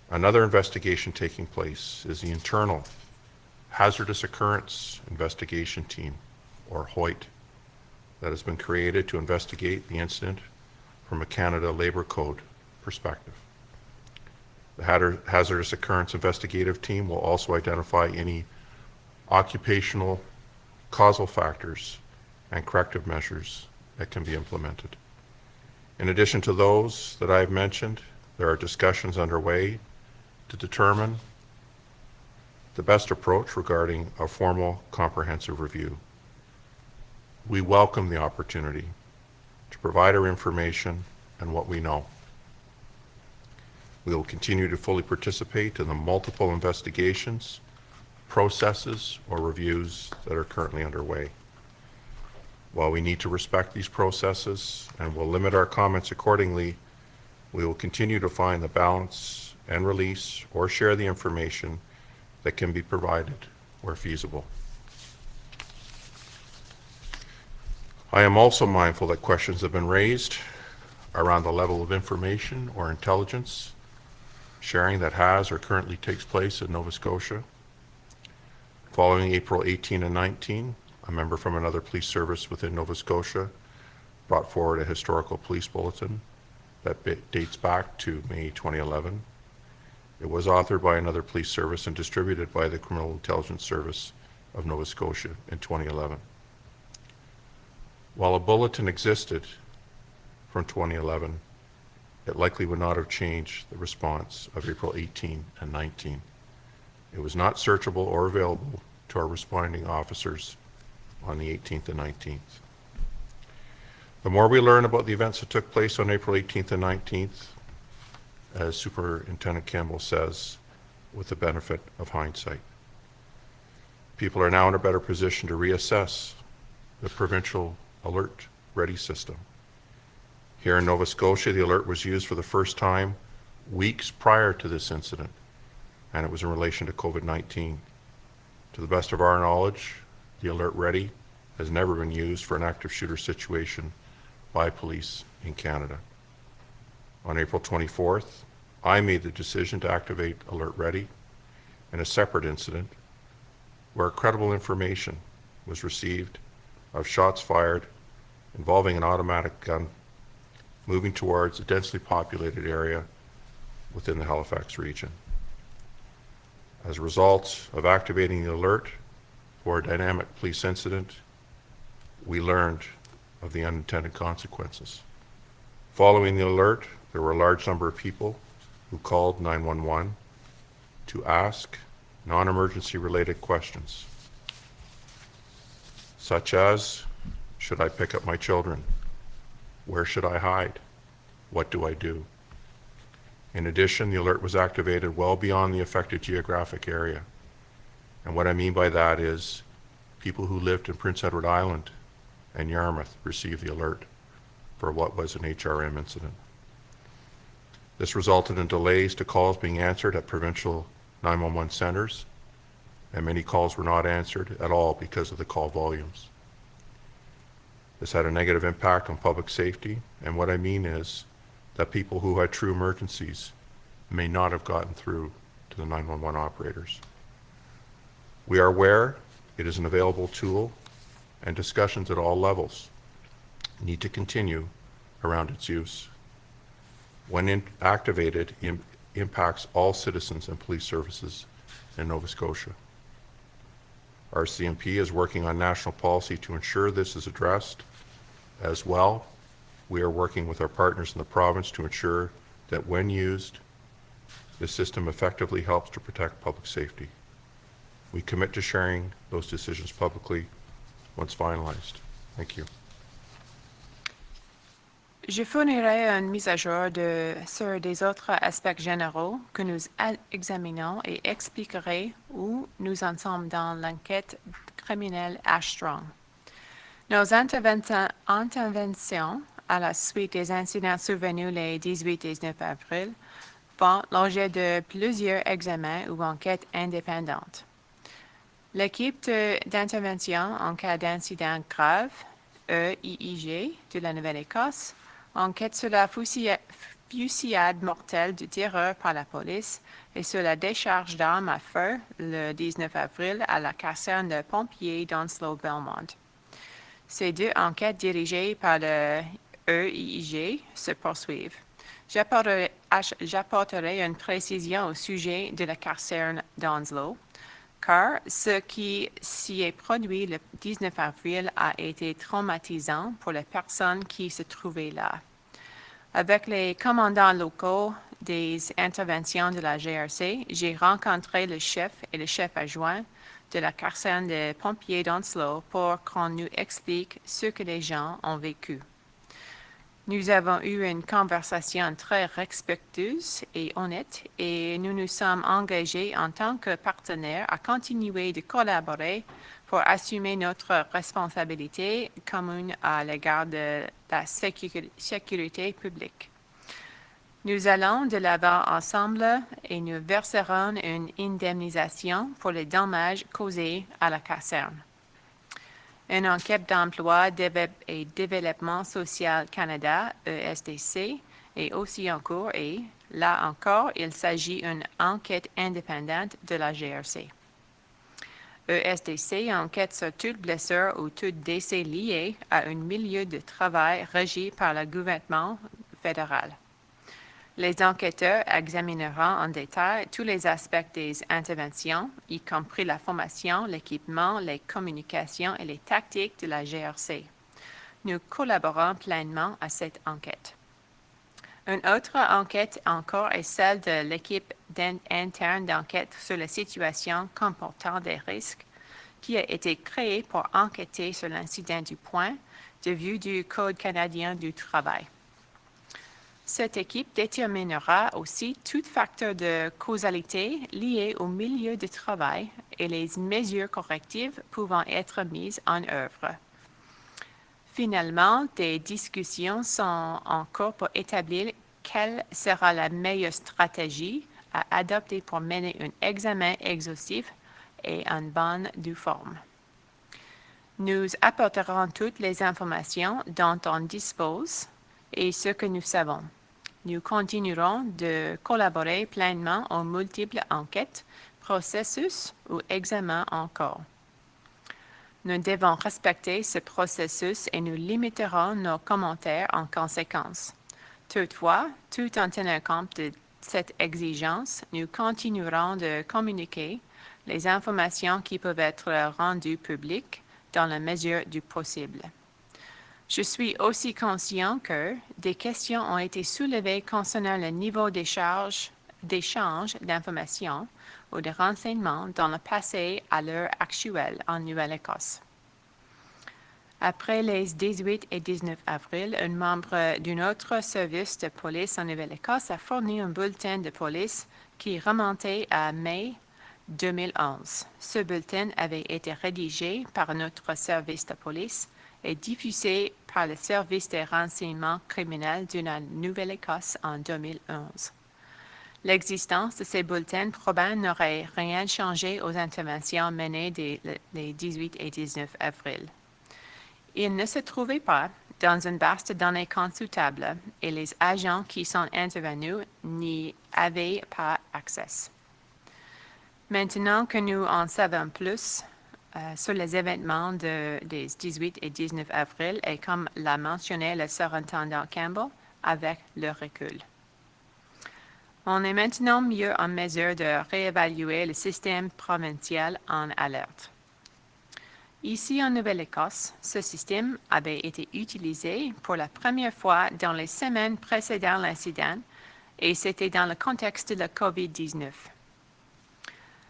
Another investigation taking place is the internal Hazardous Occurrence Investigation Team, or Hoyt, that has been created to investigate the incident from a Canada Labour Code perspective. The Hazardous Occurrence Investigative Team will also identify any occupational causal factors and corrective measures that can be implemented. In addition to those that I've mentioned, there are discussions underway to determine the best approach regarding a formal comprehensive review. We welcome the opportunity to provide our information and what we know. We will continue to fully participate in the multiple investigations, processes, or reviews that are currently underway. While we need to respect these processes and will limit our comments accordingly, we will continue to find the balance and release or share the information that can be provided where feasible. I am also mindful that questions have been raised around the level of information or intelligence sharing that has or currently takes place in Nova Scotia. Following April 18 and 19, a member from another police service within Nova Scotia brought forward a historical police bulletin that dates back to May 2011. It was authored by another police service and distributed by the Criminal Intelligence Service of Nova Scotia in 2011. While a bulletin existed from 2011, it likely would not have changed the response of April 18 and 19. It was not searchable or available to our responding officers on the 18th and 19th. The more we learn about the events that took place on April 18th and 19th, as Superintendent Campbell says, with the benefit of hindsight. People are now in a better position to reassess the provincial alert ready system. Here in Nova Scotia, the alert was used for the first time weeks prior to this incident, and it was in relation to COVID-19. To the best of our knowledge, the alert ready has never been used for an active shooter situation by police in Canada. On April 24th, I made the decision to activate Alert Ready in a separate incident where credible information was received of shots fired involving an automatic gun moving towards a densely populated area within the Halifax region. As a result of activating the alert for a dynamic police incident, we learned of the unintended consequences. Following the alert, there were a large number of people who called 911 to ask non-emergency related questions, such as, should I pick up my children? Where should I hide? What do I do? In addition, the alert was activated well beyond the affected geographic area. And what I mean by that is people who lived in Prince Edward Island and Yarmouth received the alert for what was an HRM incident. This resulted in delays to calls being answered at provincial 911 centers, and many calls were not answered at all because of the call volumes. This had a negative impact on public safety, and what I mean is that people who had true emergencies may not have gotten through to the 911 operators. We are aware it is an available tool, and discussions at all levels need to continue around its use. When activated, impacts all citizens and police services in Nova Scotia. RCMP is working on national policy to ensure this is addressed. As well, we are working with our partners in the province to ensure that when used, the system effectively helps to protect public safety. We commit to sharing those decisions publicly once finalized. Thank you. Je fournirai une mise à jour sur des autres aspects généraux que nous examinons et expliquerai où nous en sommes dans l'enquête criminelle H-Strong. Nos interventions à la suite des incidents survenus les 18 et 19 avril font l'objet de plusieurs examens ou enquêtes indépendantes. L'équipe d'intervention en cas d'incident grave, EIIG, de la Nouvelle-Écosse, enquête sur la fusillade mortelle du tireur par la police et sur la décharge d'armes à feu le 19 avril à la caserne de pompiers d'Onslow-Belmont. Ces deux enquêtes dirigées par le EIIG se poursuivent. J'apporterai une précision au sujet de la caserne d'Onslow, car ce qui s'y est produit le 19 avril a été traumatisant pour les personnes qui se trouvaient là. Avec les commandants locaux des interventions de la GRC, j'ai rencontré le chef et le chef adjoint de la caserne des pompiers d'Onslow pour qu'on nous explique ce que les gens ont vécu. Nous avons eu une conversation très respectueuse et honnête et nous nous sommes engagés en tant que partenaires à continuer de collaborer pour assumer notre responsabilité commune à l'égard de la sécurité publique. Nous allons de l'avant ensemble et nous verserons une indemnisation pour les dommages causés à la caserne. Une enquête d'emploi et développement social Canada, ESDC, est aussi en cours et, là encore, il s'agit d'une enquête indépendante de la GRC. ESDC enquête sur toute blessure ou tout décès lié à un milieu de travail régi par le gouvernement fédéral. Les enquêteurs examineront en détail tous les aspects des interventions, y compris la formation, l'équipement, les communications et les tactiques de la GRC. Nous collaborons pleinement à cette enquête. Une autre enquête encore est celle de l'équipe interne d'enquête sur les situations comportant des risques qui a été créée pour enquêter sur l'incident du point de vue du Code canadien du travail. Cette équipe déterminera aussi tout facteur de causalité lié au milieu de travail et les mesures correctives pouvant être mises en œuvre. Finalement, des discussions sont en cours pour établir quelle sera la meilleure stratégie à adopter pour mener un examen exhaustif et en bonne due forme. Nous apporterons toutes les informations dont on dispose et ce que nous savons. Nous continuerons de collaborer pleinement aux multiples enquêtes, processus ou examens en cours. Nous devons respecter ce processus et nous limiterons nos commentaires en conséquence. Toutefois, tout en tenant compte de cette exigence, nous continuerons de communiquer les informations qui peuvent être rendues publiques dans la mesure du possible. Je suis aussi conscient que des questions ont été soulevées concernant le niveau d'échange d'informations ou de renseignements dans le passé à l'heure actuelle en Nouvelle-Écosse. Après les 18 et 19 avril, un membre d'un autre service de police en Nouvelle-Écosse a fourni un bulletin de police qui remontait à mai 2011. Ce bulletin avait été rédigé par notre service de police et diffusé par le service des renseignements criminels de la Nouvelle-Écosse en 2011. L'existence de ces bulletins probants n'aurait rien changé aux interventions menées les 18 et 19 avril. Ils ne se trouvaient pas dans une base de données consultable et les agents qui sont intervenus n'y avaient pas accès. Maintenant que nous en savons plus sur les événements des 18 et 19 avril et comme l'a mentionné le Superintendent Campbell, avec le recul. On est maintenant mieux en mesure de réévaluer le système provincial en alerte. Ici en Nouvelle-Écosse, ce système avait été utilisé pour la première fois dans les semaines précédant l'incident et c'était dans le contexte de la COVID-19.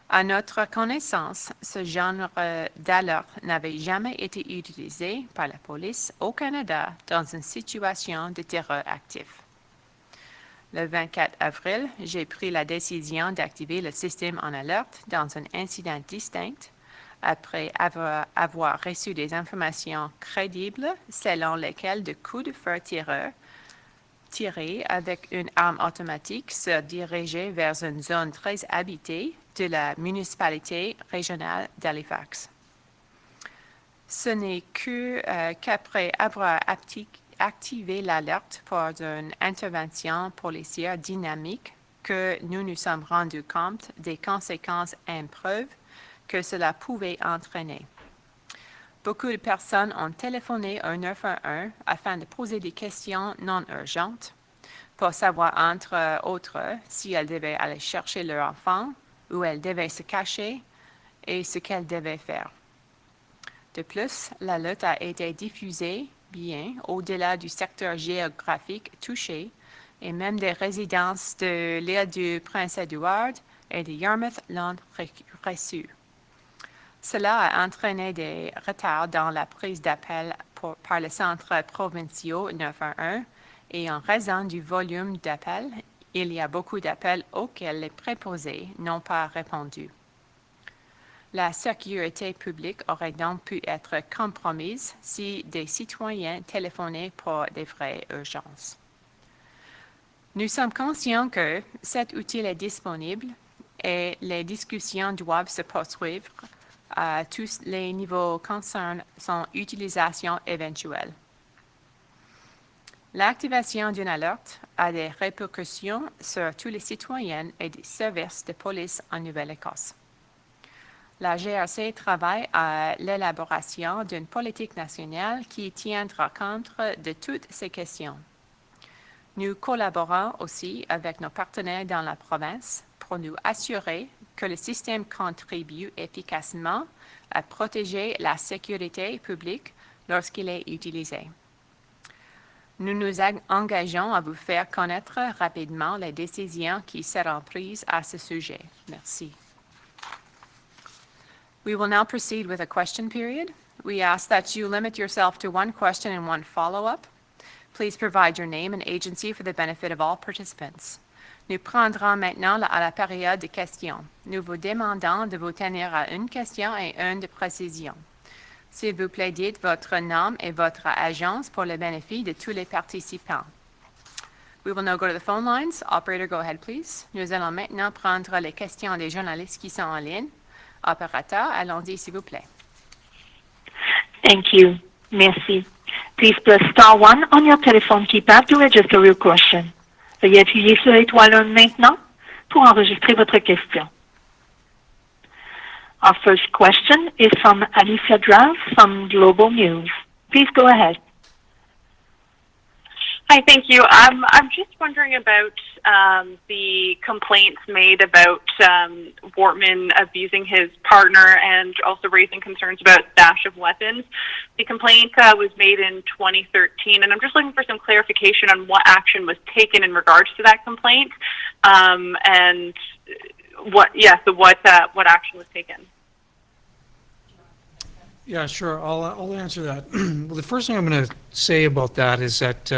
À notre connaissance, ce genre d'alerte n'avait jamais été utilisé par la police au Canada dans une situation de terreur active. Le 24 avril, j'ai pris la décision d'activer le système en alerte dans un incident distinct après avoir reçu des informations crédibles selon lesquelles de coups de feu tirés avec une arme automatique se dirigeaient vers une zone très habitée de la municipalité régionale d'Halifax. Ce n'est qu'après avoir activé l'alerte pour une intervention policière dynamique que nous nous sommes rendus compte des conséquences impreuves que cela pouvait entraîner. Beaucoup de personnes ont téléphoné au 911 afin de poser des questions non urgentes pour savoir, entre autres, si elles devaient aller chercher leur enfant, où elles devaient se cacher et ce qu'elles devaient faire. De plus, l'alerte a été diffusée bien au-delà du secteur géographique touché et même des résidences de l'île du Prince-Édouard et de Yarmouth l'ont reçu. Cela a entraîné des retards dans la prise d'appel par le centre provincial 911 et en raison du volume d'appels, il y a beaucoup d'appels auxquels les préposés n'ont pas répondu. La sécurité publique aurait donc pu être compromise si des citoyens téléphonaient pour des vraies urgences. Nous sommes conscients que cet outil est disponible et les discussions doivent se poursuivre à tous les niveaux concernant son utilisation éventuelle. L'activation d'une alerte a des répercussions sur tous les citoyens et des services de police en Nouvelle-Écosse. La GRC travaille à l'élaboration d'une politique nationale qui tiendra compte de toutes ces questions. Nous collaborons aussi avec nos partenaires dans la province pour nous assurer que le système contribue efficacement à protéger la sécurité publique lorsqu'il est utilisé. Nous nous engageons à vous faire connaître rapidement les décisions qui seront prises à ce sujet. Merci. We will now proceed with a question period. We ask that you limit yourself to one question and one follow-up. Please provide your name and agency for the benefit of all participants. Nous prendrons maintenant la période de questions. Nous vous demandons de vous tenir à une question et une de précision. S'il vous plaît, dites votre nom et votre agence pour le bénéfice de tous les participants. We will now go to the phone lines. Operator, go ahead, please. Nous allons maintenant prendre les questions des journalistes qui sont en ligne. Opérateur, allons-y, s'il vous plaît. Thank you. Merci. Please press star 1 on your telephone keypad to register your question. Veuillez appuyer sur l'étoile 1 maintenant pour enregistrer votre question. Our first question is from Alicia Drav from Global News. Please go ahead. Hi, thank you. I'm just wondering about the complaints made about Wortman abusing his partner and also raising concerns about stash of weapons. The complaint was made in 2013, and I'm just looking for some clarification on what action was taken in regards to that complaint, and what action was taken. Yeah, sure. I'll answer that. Well, the first thing I'm going to say about that is that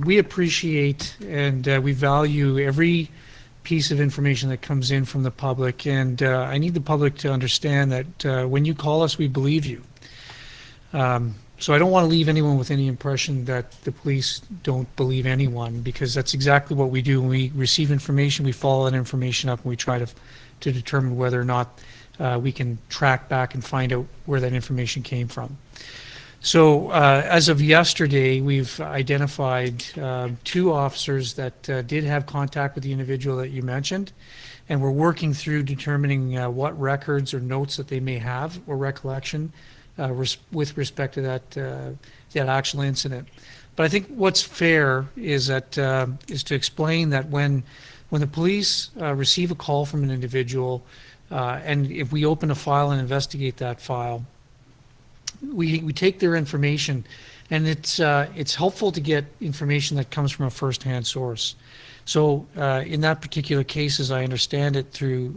we appreciate and we value every piece of information that comes in from the public, and I need the public to understand that when you call us, we believe you. So I don't want to leave anyone with any impression that the police don't believe anyone, because that's exactly what we do. When we receive information, we follow that information up, and we try to determine whether or not we can track back and find out where that information came from. So as of yesterday, we've identified 2 officers that did have contact with the individual that you mentioned, and we're working through determining what records or notes that they may have or recollection with respect to that actual incident. But I think what's fair is to explain that when the police receive a call from an individual, and if we open a file and investigate that file, we take their information, and it's helpful to get information that comes from a first-hand source. So in that particular case, as I understand it, through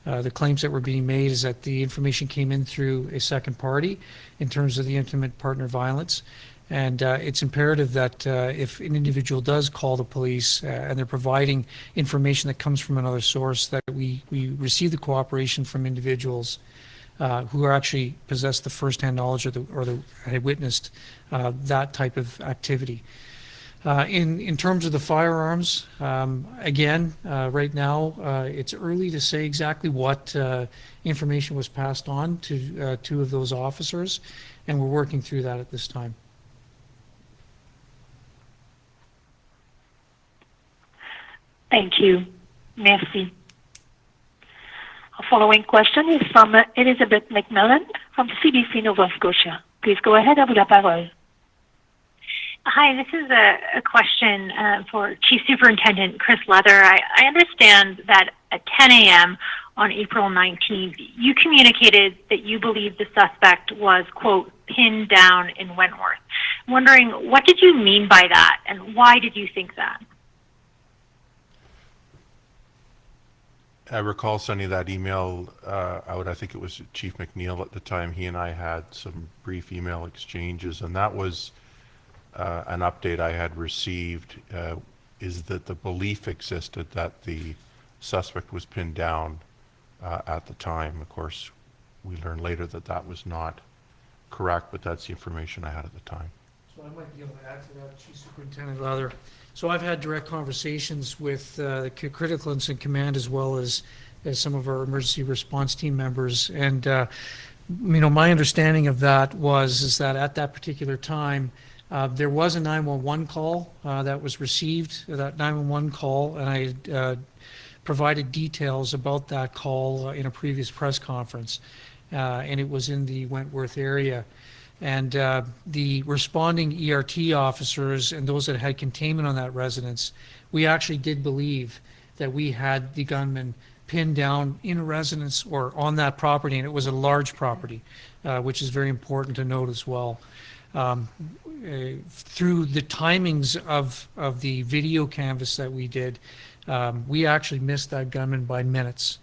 the claims that were being made, is that the information came in through a second party in terms of the intimate partner violence. And it's imperative that if an individual does call the police and they're providing information that comes from another source, that we receive the cooperation from individuals who are actually possess the first-hand knowledge or had witnessed that type of activity. In terms of the firearms, again, right now it's early to say exactly what information was passed on to 2 of those officers, and we're working through that at this time. Thank you. Merci. Our following question is from Elizabeth McMillan from CBC Nova Scotia. Please go ahead, à vous la parole. Hi, this is a question for Chief Superintendent Chris Leather. I understand that at 10 a.m. on April 19th, you communicated that you believe the suspect was, quote, pinned down in Wentworth. wondering, what did you mean by that, and why did you think that? I recall sending that email out. I think it was Chief Mcneil at the time. He and I had some brief email exchanges, and that was an update I had received, is that the belief existed that the suspect was pinned down at the time. Of course, we learned later that that was not correct, but that's the information I had at the time. So I might be able to add to that, Chief Superintendent Leather. So I've had direct conversations with the critical incident command as well as some of our emergency response team members, and my understanding of that is that at that particular time there was a 911 call that was received, that 911 call, and I had provided details about that call in a previous press conference, and it was in the Wentworth area. And the responding ERT officers and those that had containment on that residence, we actually did believe that we had the gunman pinned down in a residence or on that property, and it was a large property, which is very important to note as well. Through the timings of the video canvas that we did, we actually missed that gunman by minutes.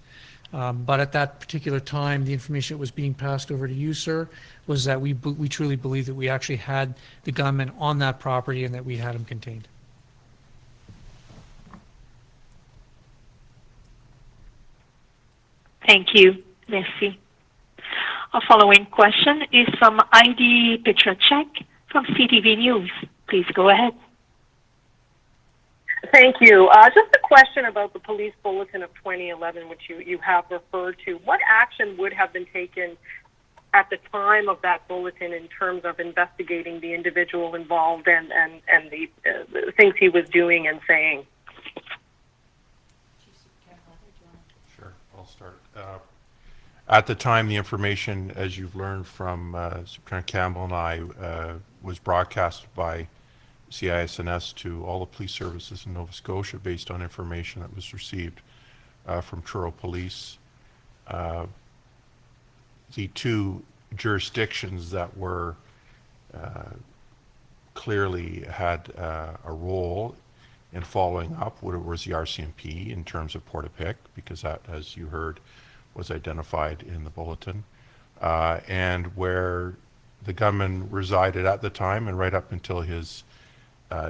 But at that particular time, the information that was being passed over to you, sir, was that we truly believe that we actually had the gunman on that property and that we had him contained. Thank you. Merci. Our following question is from Heidi Petracek from CTV News. Please go ahead. Thank you. Just a question about the police bulletin of 2011, which you have referred to. What action would have been taken at the time of that bulletin in terms of investigating the individual involved and the things he was doing and saying? Sure, I'll start. At the time, the information, as you've learned from Superintendent Campbell and I, was broadcast by CISNS to all the police services in Nova Scotia based on information that was received from Truro Police. The two jurisdictions that were clearly had a role in following up was the RCMP in terms of Portapique, because that, as you heard, was identified in the bulletin, and where the gunman resided at the time and right up until his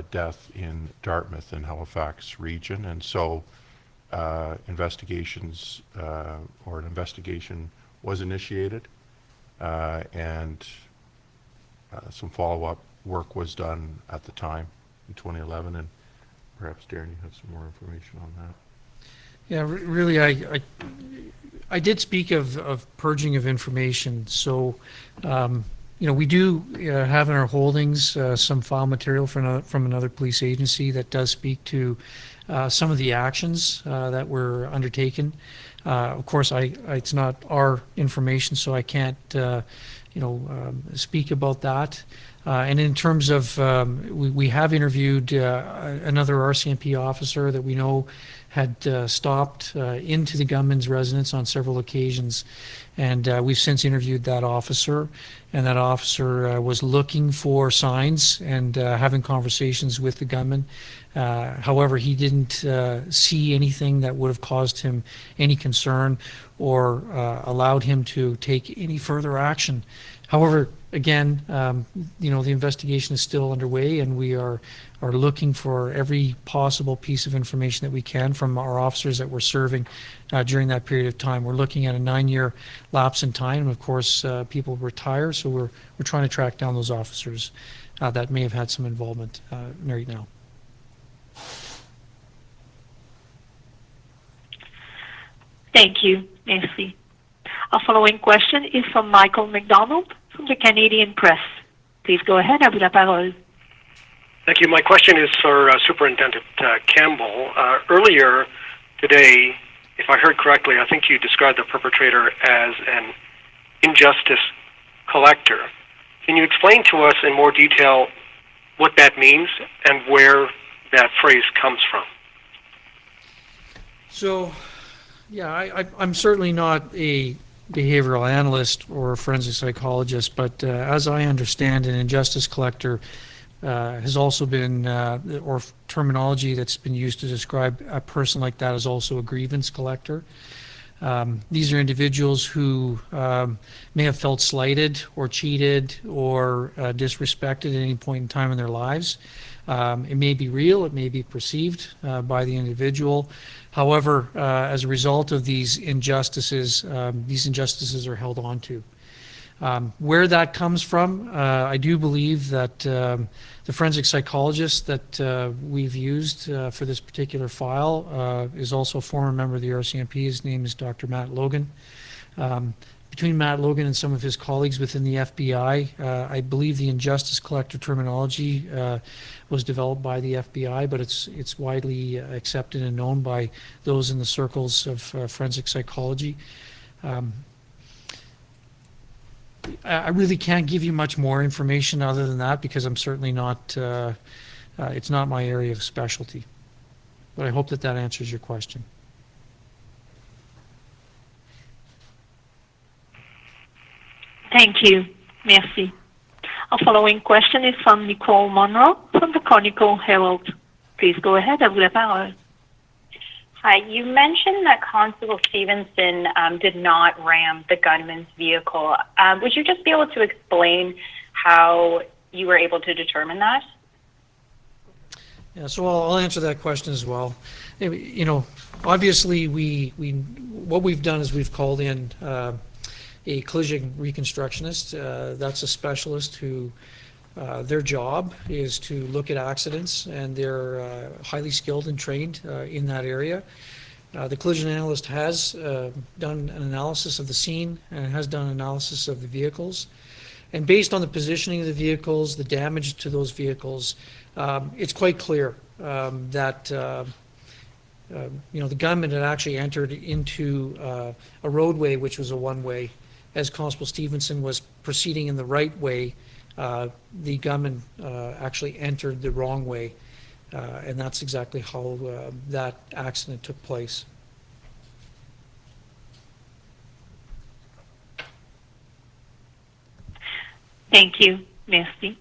death in Dartmouth and Halifax region. And so investigations or an investigation was initiated, and some follow-up work was done at the time in 2011, and perhaps Darren, you have some more information on that. Yeah, really, I did speak of purging of information. So, we do have in our holdings some file material from another police agency that does speak to some of the actions that were undertaken. Of course, it's not our information, so I can't, speak about that. And in terms of, we have interviewed another RCMP officer that we know had stopped into the gunman's residence on several occasions, and we've since interviewed that officer, and that officer was looking for signs and having conversations with the gunman. However, he didn't see anything that would have caused him any concern or allowed him to take any further action. However, again, the investigation is still underway, and we are looking for every possible piece of information that we can from our officers that we're serving during that period of time. We're looking at a 9-year lapse in time, and of course, people retire, so we're trying to track down those officers that may have had some involvement right now. Thank you, Nancy. Our following question is from Michael McDonald from the Canadian Press. Please go ahead. À vous la parole. Thank you. My question is for Superintendent Campbell. Earlier today, if I heard correctly, I think you described the perpetrator as an injustice collector. Can you explain to us in more detail what that means and where that phrase comes from? So, yeah, I'm certainly not a behavioral analyst or a forensic psychologist, but as I understand, an injustice collector has also been, or terminology that's been used to describe a person like that is also a grievance collector. These are individuals who may have felt slighted or cheated or disrespected at any point in time in their lives. It may be real, it may be perceived by the individual. However, as a result of these injustices are held on to. Where that comes from, I do believe that the forensic psychologist that we've used for this particular file is also a former member of the RCMP. His name is Dr. Matt Logan. Between Matt Logan and some of his colleagues within the FBI, I believe the injustice collector terminology was developed by the FBI, but it's widely accepted and known by those in the circles of forensic psychology. I really can't give you much more information other than that because I'm certainly not, it's not my area of specialty. But I hope that that answers your question. Thank you. Merci. Our following question is from Nicole Monroe from the Chronicle Herald. Please go ahead. À vous la parole. Hi. You mentioned that Constable Stephenson did not ram the gunman's vehicle. Would you just be able to explain how you were able to determine that? Yeah, so I'll answer that question as well. You know, obviously what we've done is we've called in a collision reconstructionist. That's a specialist who their job is to look at accidents, and they're highly skilled and trained in that area. The collision analyst has done an analysis of the scene and has done an analysis of the vehicles. And based on the positioning of the vehicles, the damage to those vehicles, it's quite clear that you know, the gunman had actually entered into a roadway which was a one-way. As Constable Stephenson was proceeding in the right way, the gunman actually entered the wrong way, and that's exactly how that accident took place. Thank you. Merci.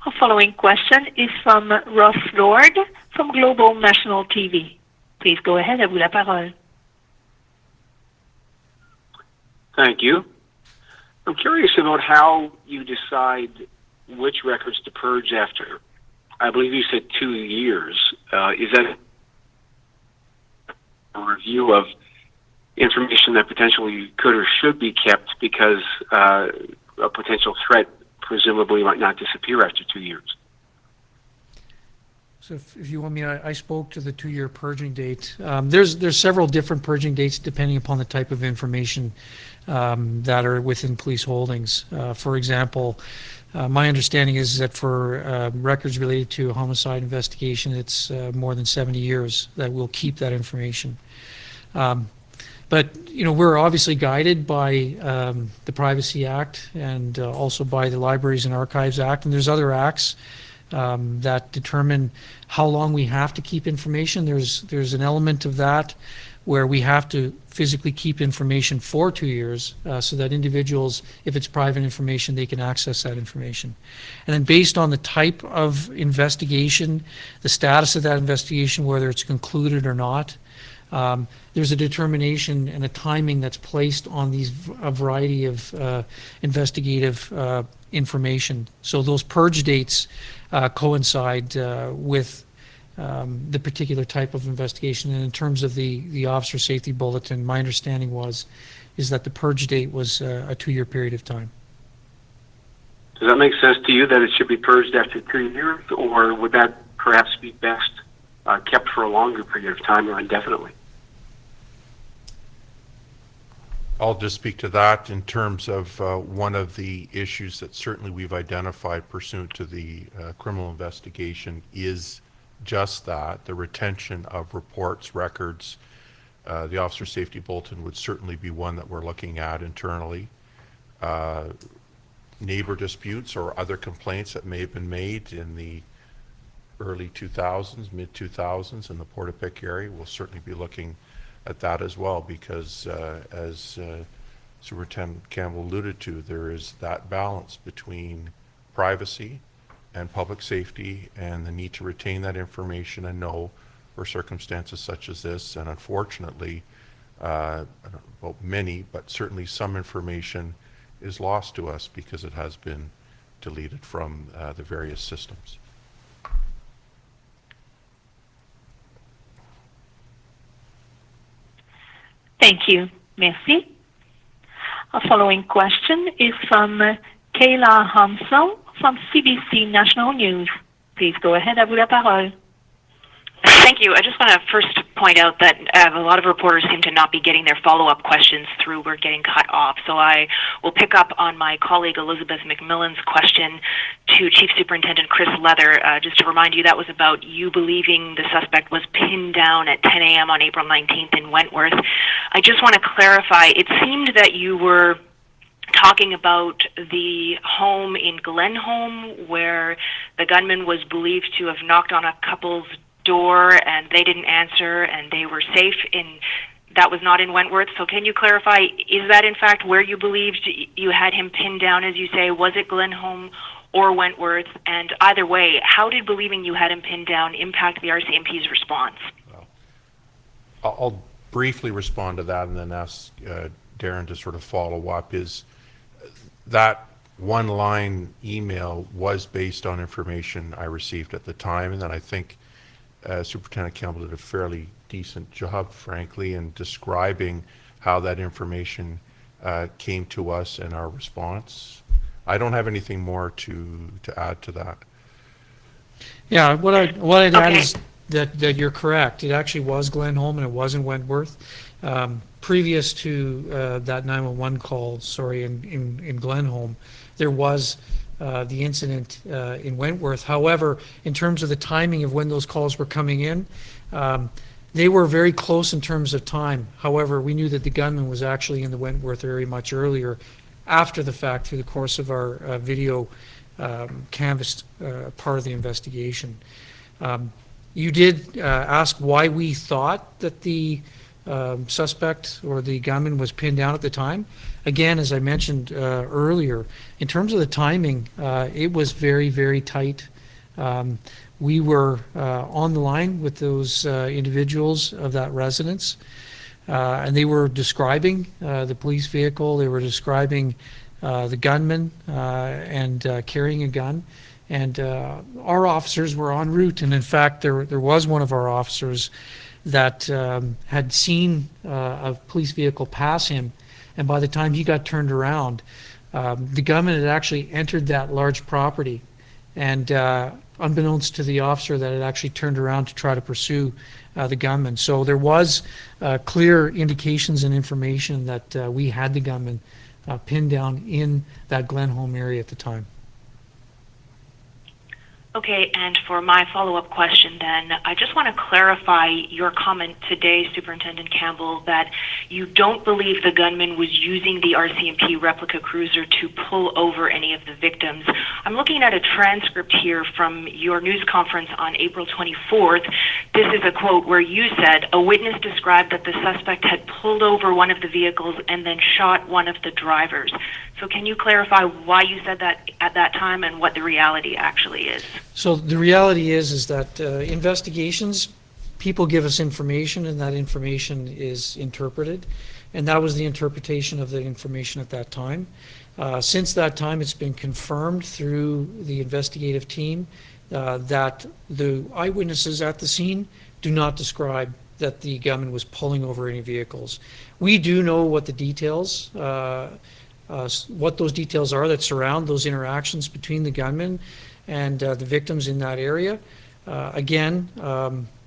Our following question is from Ross Lord from Global National TV. Please go ahead. À vous la parole. Thank you. I'm curious about how you decide which records to purge after. I believe you said 2 years. Is that a review of information that potentially could or should be kept because a potential threat presumably might not disappear after 2 years? So if you want me, I spoke to the 2-year purging date. There's several different purging dates depending upon the type of information that are within police holdings. For example, my understanding is that for records related to a homicide investigation, it's more than 70 years that we'll keep that information. But you know, we're obviously guided by the Privacy Act and also by the Libraries and Archives Act, and there's other acts that determine how long we have to keep information. There's an element of that where we have to physically keep information for 2 years so that individuals, if it's private information, they can access that information. And then based on the type of investigation, the status of that investigation, whether it's concluded or not, there's a determination and a timing that's placed on a variety of investigative information. So those purge dates coincide with the particular type of investigation. And in terms of the officer safety bulletin, my understanding is that the purge date was a 2-year period of time. Does that make sense to you that it should be purged after 2 years, or would that perhaps be best kept for a longer period of time or indefinitely? I'll just speak to that in terms of one of the issues that certainly we've identified pursuant to the criminal investigation is just that, the retention of reports, records. The officer safety bulletin would certainly be one that we're looking at internally. Neighbor disputes or other complaints that may have been made in the early 2000s, mid 2000s in the Portapique area, we'll certainly be looking at that as well, because as Superintendent Campbell alluded to, there is that balance between privacy and public safety and the need to retain that information and know for circumstances such as this. And unfortunately, I don't know about many, but certainly some information is lost to us because it has been deleted from the various systems. Thank you. Merci. Our following question is from Kayla Hansel from CBC National News. Please go ahead. À vous la parole. Thank you. I just want to first point out that a lot of reporters seem to not be getting their follow-up questions through. We're getting cut off. So I will pick up on my colleague Elizabeth McMillan's question to Chief Superintendent Chris Leather. Just to remind you, that was about you believing the suspect was pinned down at 10 a.m. on April 19th in Wentworth. I just want to clarify, it seemed that you were talking about the home in Glenholm where the gunman was believed to have knocked on a couple's door and they didn't answer and they were safe that was not in Wentworth. So can you clarify, is that in fact where you believed you had him pinned down, as you say? Was it Glenholm or Wentworth? And either way, how did believing you had him pinned down impact the RCMP's response? Well, I'll briefly respond to that and then ask Darren to sort of follow up. Is that one-line email was based on information I received at the time, and then I think Superintendent Campbell did a fairly decent job, frankly, in describing how that information came to us and our response. I don't have anything more to add to that. Yeah, what I'd add is that you're correct. It actually was Glenholm and it wasn't Wentworth. Previous to that 911 call, in Glenholm, there was the incident in Wentworth. However, in terms of the timing of when those calls were coming in, they were very close in terms of time. However, we knew that the gunman was actually in the Wentworth area much earlier, after the fact, through the course of our video canvassed part of the investigation. You did ask why we thought that the suspect or the gunman was pinned down at the time. Again, as I mentioned earlier, in terms of the timing, it was very, very tight. We were on the line with those individuals of that residence, and they were describing the police vehicle. They were describing the gunman and carrying a gun. And our officers were en route, and in fact, there was one of our officers that had seen a police vehicle pass him, and by the time he got turned around, the gunman had actually entered that large property, and unbeknownst to the officer, that had actually turned around to try to pursue the gunman. So there was clear indications and information that we had the gunman pinned down in that Glenholm area at the time. Okay, and for my follow-up question then, I just want to clarify your comment today, Superintendent Campbell, that you don't believe the gunman was using the RCMP replica cruiser to pull over any of the victims. I'm looking at a transcript here from your news conference on April 24th. This is a quote where you said, "A witness described that the suspect had pulled over one of the vehicles and then shot one of the drivers." So can you clarify why you said that at that time and what the reality actually is? So the reality is that investigations, people give us information and that information is interpreted, and that was the interpretation of the information at that time. Since that time, it's been confirmed through the investigative team that the eyewitnesses at the scene do not describe that the gunman was pulling over any vehicles. We do know what the details what those details are that surround those interactions between the gunman and the victims in that area. Again,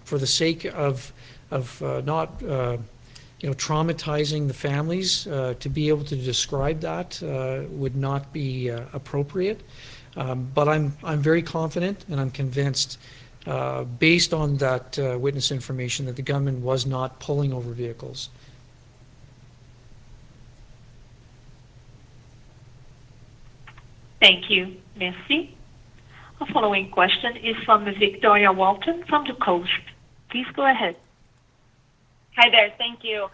for the sake of not traumatizing the families, to be able to describe that would not be appropriate. But I'm very confident and I'm convinced, based on that witness information, that the gunman was not pulling over vehicles. Thank you. Merci. Our following question is from Victoria Walton from The Coast. Please go ahead. Hi there. Thank you.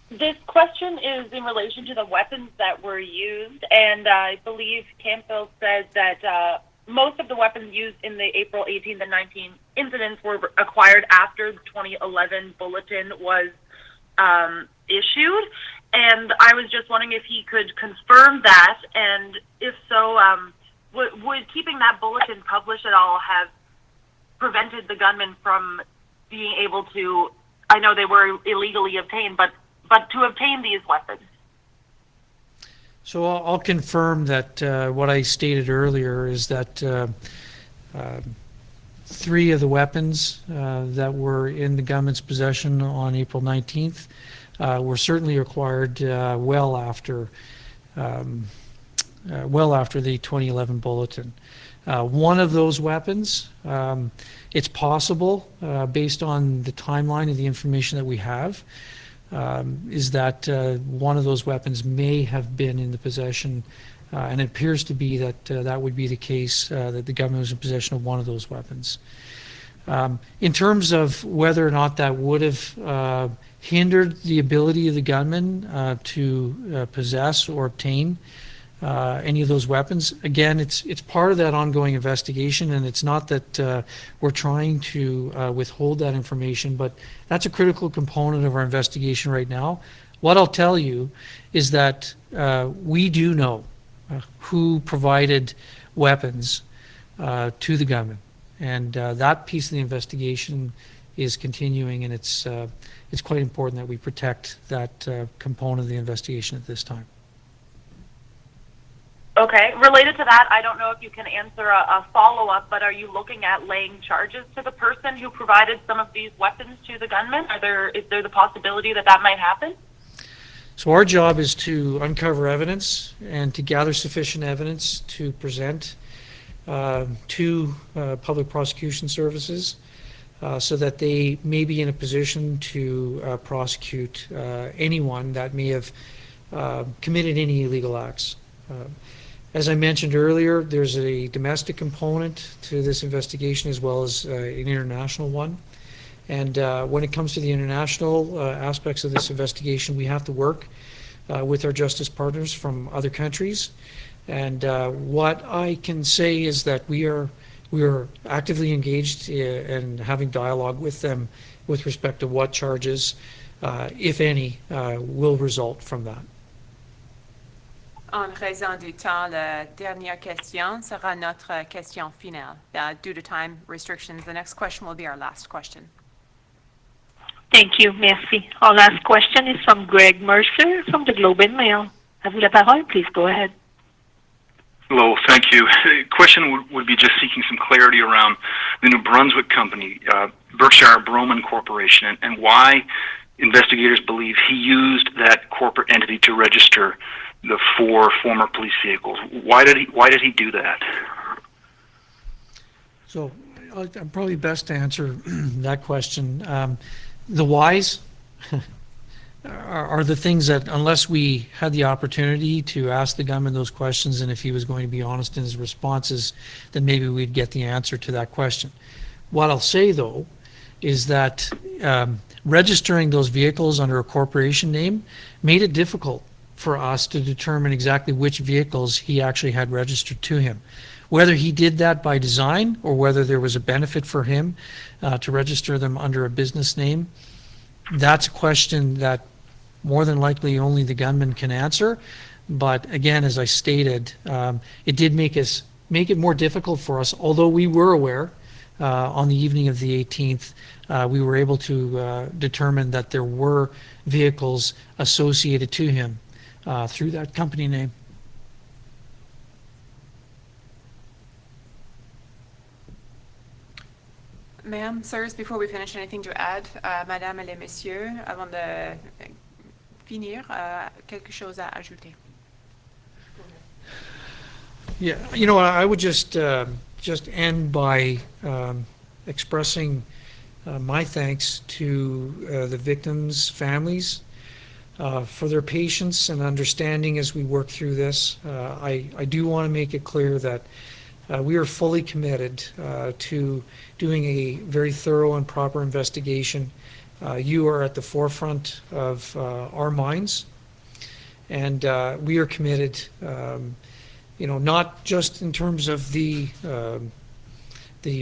This question is in relation to the weapons that were used, and I believe Campbell said that most of the weapons used in the April 18 and 19 incidents were acquired after the 2011 bulletin was issued. And I was just wondering if he could confirm that, and if so, would keeping that bulletin published at all have prevented the gunman from being able to, I know they were illegally obtained, but to obtain these weapons? So I'll confirm that what I stated earlier is that 3 of the weapons that were in the gunman's possession on April 19th were certainly acquired well after the 2011 bulletin. One of those weapons, it's possible, based on the timeline of the information that we have, is that one of those weapons may have been in the possession, and it appears to be that that would be the case, that the government was in possession of one of those weapons. In terms of whether or not that would have hindered the ability of the gunman to possess or obtain any of those weapons, again, it's part of that ongoing investigation, and it's not that we're trying to withhold that information, but that's a critical component of our investigation right now. What I'll tell you is that we do know who provided weapons to the gunman, and that piece of the investigation is continuing, and it's quite important that we protect that component of the investigation at this time. Okay. Related to that, I don't know if you can answer a follow-up, but are you looking at laying charges to the person who provided some of these weapons to the gunman? Is there the possibility that that might happen? So our job is to uncover evidence and to gather sufficient evidence to present to public prosecution services so that they may be in a position to prosecute anyone that may have committed any illegal acts. As I mentioned earlier, there's a domestic component to this investigation as well as an international one. And when it comes to the international aspects of this investigation, we have to work with our justice partners from other countries. And what I can say is that we are actively engaged in having dialogue with them with respect to what charges, if any, will result from that. En raison du temps, la dernière question sera notre question finale. Due to time restrictions, the next question will be our last question. Thank you. Merci. Our last question is from Greg Mercer from the Globe and Mail. À vous la parole. Please go ahead. Hello, thank you. The question would be just seeking some clarity around the New Brunswick company, Berkshire Broman Corporation, and why investigators believe he used that corporate entity to register the 4 former police vehicles. Why did he do that? So I'm probably best to answer that question. The whys are the things that, unless we had the opportunity to ask the gunman those questions, and if he was going to be honest in his responses, then maybe we'd get the answer to that question. What I'll say, though, is that registering those vehicles under a corporation name made it difficult for us to determine exactly which vehicles he actually had registered to him. Whether he did that by design or whether there was a benefit for him to register them under a business name, that's a question that more than likely only the gunman can answer. But again, as I stated, it did make it more difficult for us, although we were aware on the evening of the 18th, we were able to determine that there were vehicles associated to him through that company name. Ma'am, sirs, before we finish, anything to add? Madame et les messieurs, avant de finir, quelque chose à ajouter? Yeah, you know, I would just end by expressing my thanks to the victims' families for their patience and understanding as we work through this. I do want to make it clear that we are fully committed to doing a very thorough and proper investigation You are at the forefront of our minds, and we are committed, not just in terms of the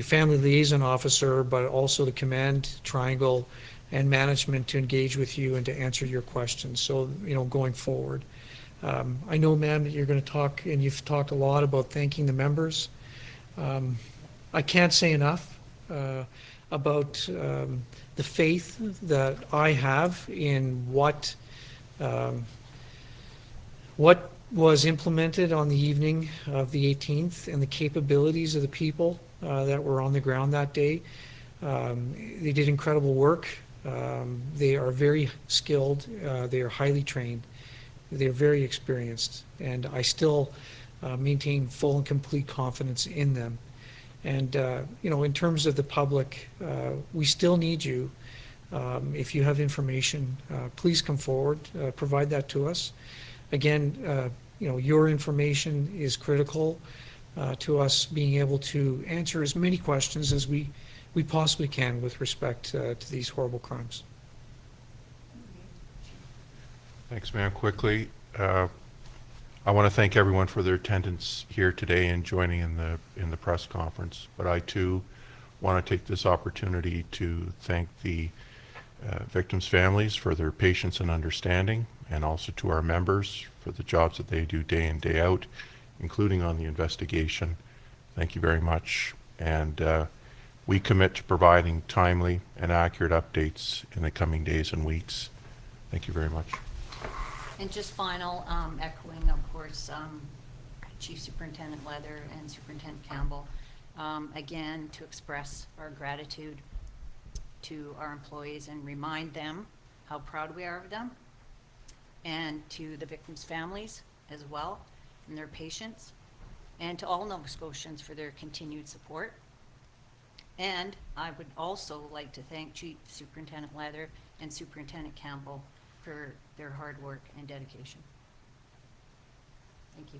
family liaison officer, but also the command triangle and management to engage with you and to answer your questions. So, going forward. I know, ma'am, that you're going to talk, and you've talked a lot about thanking the members. I can't say enough about the faith that I have in what was implemented on the evening of the 18th and the capabilities of the people that were on the ground that day. They did incredible work. They are very skilled. They are highly trained. They're very experienced, and I still maintain full and complete confidence in them. And, in terms of the public, we still need you. If you have information, please come forward, provide that to us. Again, your information is critical to us being able to answer as many questions as we possibly can with respect to these horrible crimes. Thanks, ma'am. Quickly, I want to thank everyone for their attendance here today and joining in the press conference. But I too want to take this opportunity to thank the victims' families for their patience and understanding, and also to our members for the jobs that they do day in, day out, including on the investigation. Thank you very much. And we commit to providing timely and accurate updates in the coming days and weeks. Thank you very much. And just final, echoing, of course, Chief Superintendent Leather and Superintendent Campbell, again, to express our gratitude to our employees and remind them how proud we are of them, and to the victims' families as well, and their patience, and to all Nova Scotians for their continued support. And I would also like to thank Chief Superintendent Leather and Superintendent Campbell for their hard work and dedication. Thank you.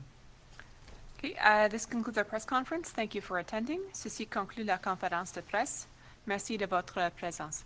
Okay, this concludes our press conference. Thank you for attending. Ceci conclut la conférence de presse. Merci de votre présence.